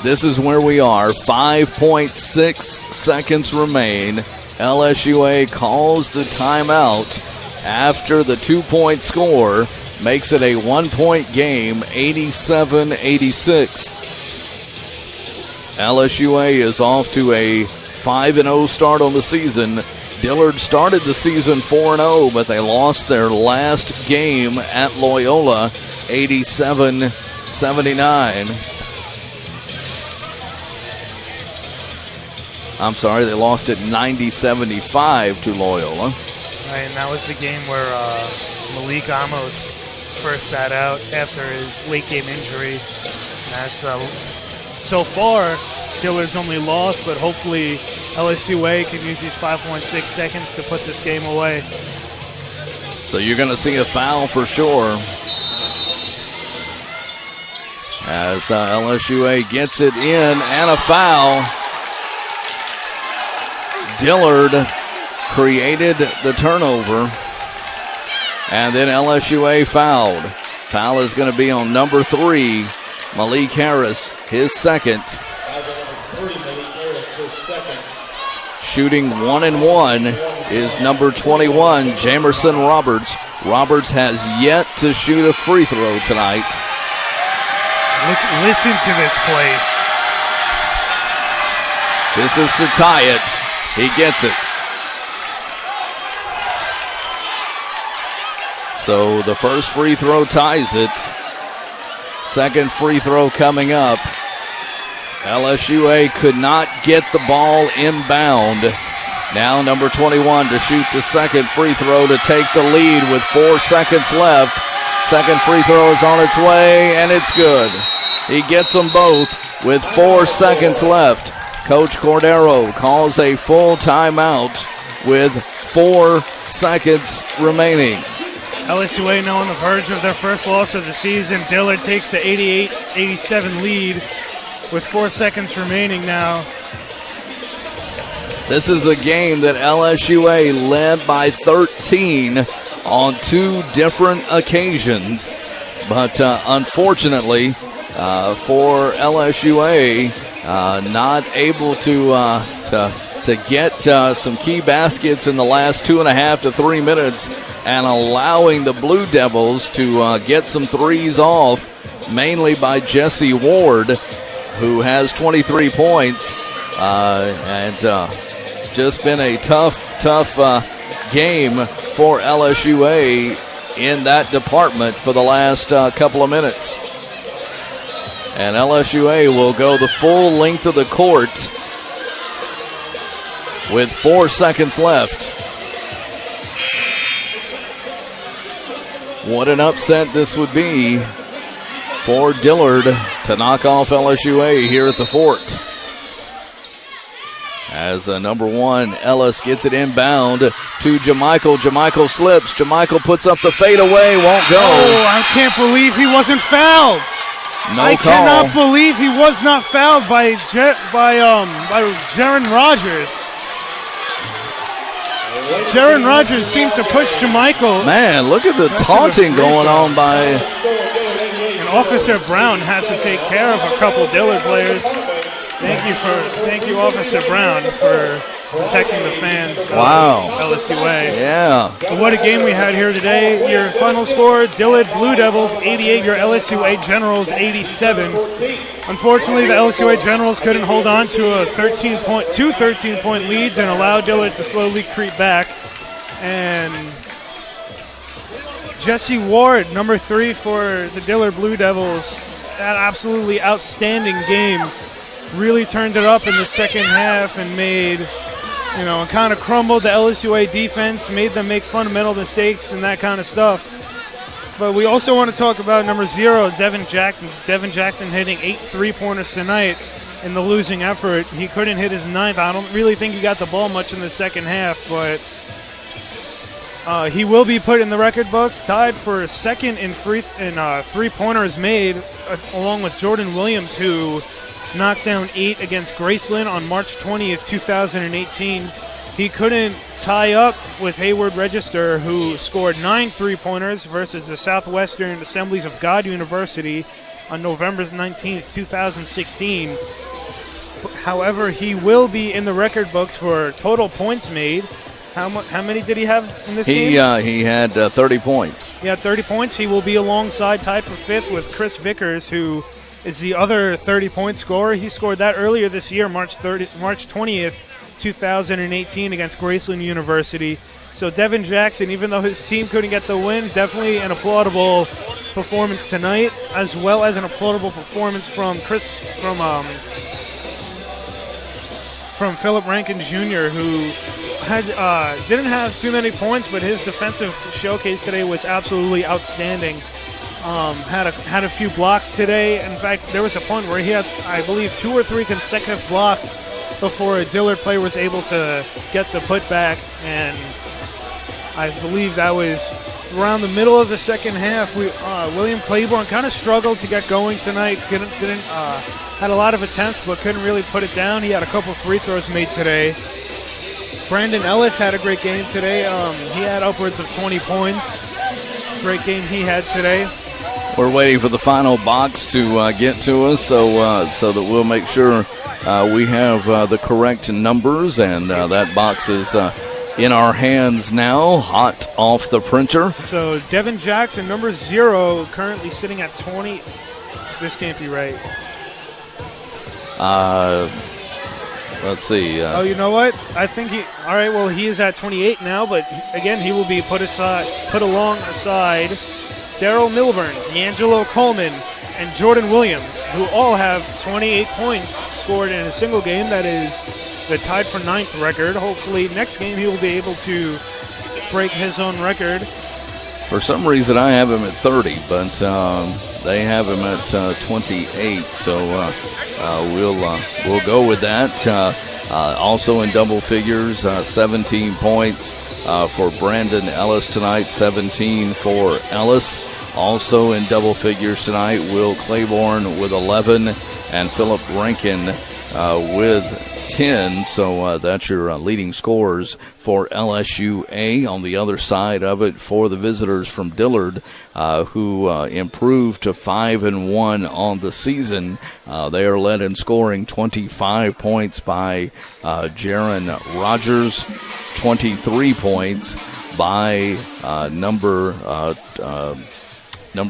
This is where we are. 5.6 seconds remain. LSUA calls the timeout after the 2-point score, makes it a 1-point game. 87-86. LSUA is off to a 5-0 start on the season. Dillard started the season 4-0, but they lost their last game at Loyola, 87-79. I'm sorry, they lost it 90-75 to Loyola. Right, and that was the game where Malik Amos first sat out after his late game injury. And that's so far, Dillard's only lost, but hopefully LSUA can use these 5.6 seconds to put this game away. So you're going to see a foul for sure as LSUA gets it in, and a foul. Dillard created the turnover, and then LSUA fouled. Foul is going to be on number 3, Malik Harris, his second. Shooting 1-1 is number 21, Jamerson Roberts. Roberts has yet to shoot a free throw tonight. Listen to this place. This is to tie it. He gets it. So the first free throw ties it. Second free throw coming up. LSUA could not get the ball inbound. Now number 21 to shoot the second free throw to take the lead with 4 seconds left. Second free throw is on its way, and it's good. He gets them both with 4 seconds left. Coach Cordero calls a full timeout with 4 seconds remaining. LSUA now on the verge of their first loss of the season. Dillard takes the 88-87 lead with 4 seconds remaining now. This is a game that LSUA led by 13 on 2 different occasions. But unfortunately for LSUA, not able to get some key baskets in the last 2.5 to 3 minutes, and allowing the Blue Devils to get some threes off, mainly by Jesse Ward, who has 23 points, and just been a tough game for LSUA in that department for the last couple of minutes. And LSUA will go the full length of the court with 4 seconds left. What an upset this would be for Dillard to knock off LSUA here at the Fort. As number 1, Ellis gets it inbound to Jamichael. Jamichael slips. Jamichael puts up the fadeaway, won't go. Oh, I can't believe he wasn't fouled. No call. I cannot believe he was not fouled by Jaron Rogers. Jaron Rogers seemed to push Jamichael. Man, look at the taunting going on by... And Officer Brown has to take care of a couple Dillard players. Thank you, Officer Brown, for protecting the fans. Wow. LSUA. Yeah. But what a game we had here today. Your final score, Dillard Blue Devils 88, your LSUA Generals 87. Unfortunately, the LSUA Generals couldn't hold on to two 13-point leads and allowed Dillard to slowly creep back. And Jesse Ward, number 3 for the Dillard Blue Devils, that absolutely outstanding game. Really turned it up in the second half and made, and kind of crumbled the LSUA defense, made them make fundamental mistakes and that kind of stuff. But we also want to talk about number 0, Devin Jackson. Devin Jackson hitting 8 3-pointers tonight in the losing effort. He couldn't hit his 9th. I don't really think he got the ball much in the second half, but he will be put in the record books, tied for second in three-pointers made, along with Jordan Williams, who knocked down 8 against Graceland on March 20th, 2018. He couldn't tie up with Hayward Register, who scored 9 3-pointers versus the Southwestern Assemblies of God University on November 19th, 2016. However, he will be in the record books for total points made. How many did he have in this game? He had 30 points. He had 30 points. He will be alongside, tied for 5th with Chris Vickers, who is the other 30-point scorer. He scored that earlier this year, March 20th, 2018, against Graceland University. So Devin Jackson, even though his team couldn't get the win, definitely an applaudable performance tonight, as well as an applaudable performance from Philip Rankin Jr., who didn't have too many points, but his defensive showcase today was absolutely outstanding. Had a few blocks today. In fact, there was a point where he had, I believe, 2 or 3 consecutive blocks before a Dillard player was able to get the putback, and I believe that was around the middle of the second half. William Claiborne kind of struggled to get going tonight. Had a lot of attempts, but couldn't really put it down. He had a couple free throws made today. Brandon Ellis had a great game today. He had upwards of 20 points. Great game he had today. We're waiting for the final box to get to us, so that we'll make sure we have the correct numbers, and that box is in our hands now, hot off the printer. So Devin Jackson, number 0, currently sitting at 20. This can't be right. Let's see. You know what? I think all right, well, he is at 28 now, but again, he will be put alongside Daryl Milburn, D'Angelo Coleman, and Jordan Williams, who all have 28 points scored in a single game. That is the tied for 9th record. Hopefully next game he will be able to break his own record. For some reason I have him at 30, but they have him at 28, so we'll go with that. Also in double figures, 17 points for Brandon Ellis tonight, 17 for Ellis. Also in double figures tonight, Will Claiborne with 11 and Philip Rankin with 10. So that's your leading scorers for LSUA. On the other side of it, for the visitors from Dillard, who improved to 5-1 on the season, they are led in scoring 25 points by Jaron Rogers, 23 points by number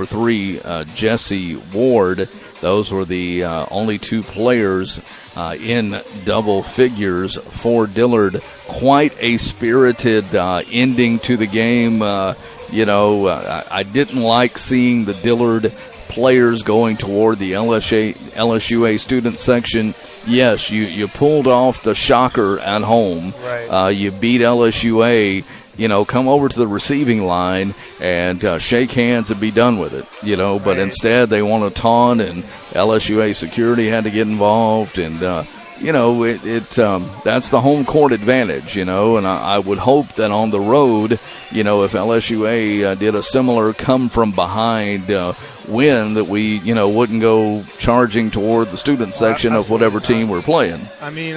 3, Jesse Ward. Those were the only 2 players in double figures for Dillard. Quite a spirited ending to the game. I didn't like seeing the Dillard players going toward the LSUA student section. Yes, you pulled off the shocker at home. Right. You beat LSUA. Come over to the receiving line and shake hands and be done with it, But right. Instead, they want to taunt, and LSUA security had to get involved, and that's the home court advantage, And I would hope that on the road, if LSUA did a similar come from behind win, that we wouldn't go charging toward the student section of whatever team we're playing. I mean,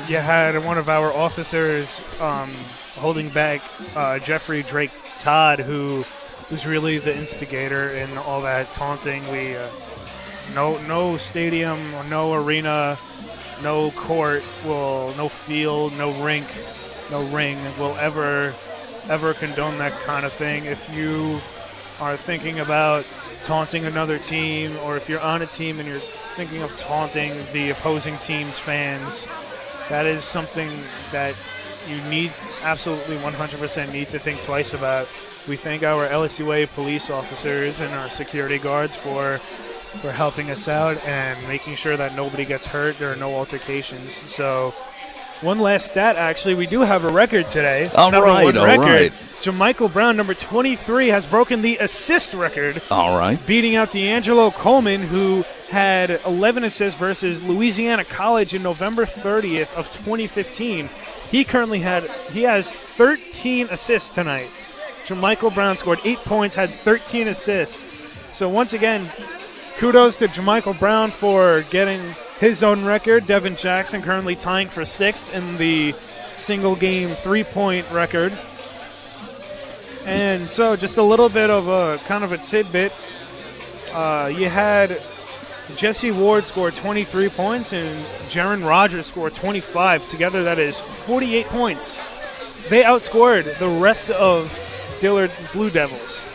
you had one of our officers holding back Jeffrey Drake Todd, who was really the instigator in all that taunting. We no stadium, no arena, no court no field, no ring will ever condone that kind of thing. If you are thinking about taunting another team, or if you're on a team and you're thinking of taunting the opposing team's fans, that is something that you absolutely 100% need to think twice about. We thank our LSUA police officers and our security guards for helping us out and making sure that nobody gets hurt. There are no altercations. So one last stat, actually, we do have a record today. All right. Jamichael Brown, number 23, has broken the assist record. All right. Beating out D'Angelo Coleman, who had 11 assists versus Louisiana College in November 30th of 2015. He has 13 assists tonight. Jamichael Brown scored 8 points, had 13 assists. So once again, kudos to Jamichael Brown for getting his own record. Devin Jackson currently tying for 6th in the single-game three-point record. And so just a little bit of a kind of a tidbit. You had Jesse Ward scored 23 points and Jaron Rogers scored 25. Together, that is 48 points. They outscored the rest of Dillard Blue Devils.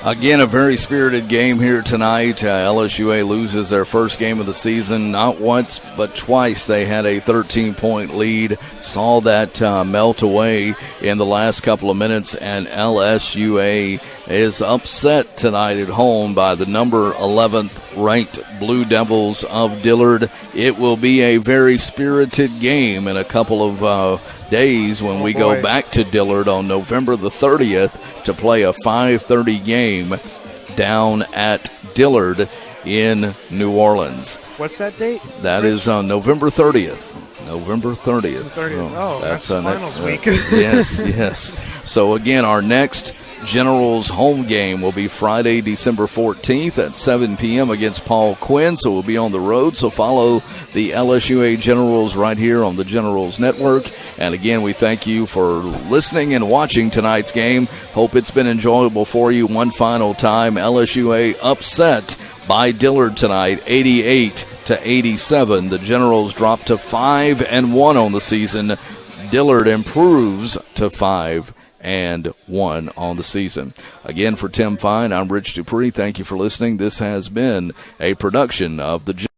Again, a very spirited game here tonight. LSUA loses their first game of the season. Not once, but twice they had a 13-point lead. Saw that melt away in the last couple of minutes, and LSUA is upset tonight at home by the number 11th ranked Blue Devils of Dillard. It will be a very spirited game in a couple of days when we go back to Dillard on November the 30th to play a 5:30 game down at Dillard in New Orleans. What's that date? That is on November 30th. November 30th. So that's finals week. Yes. So again, our next Generals home game will be Friday, December 14th at 7 p.m. against Paul Quinn. So we'll be on the road. So follow the LSUA Generals right here on the Generals Network. And again, we thank you for listening and watching tonight's game. Hope it's been enjoyable for you. One final time, LSUA upset by Dillard tonight, 88-87. The Generals drop to 5-1 on the season. Dillard improves to 5-1 on the season. Again, for Tim Fine, I'm Rich Dupree. Thank you for listening. This has been a production of the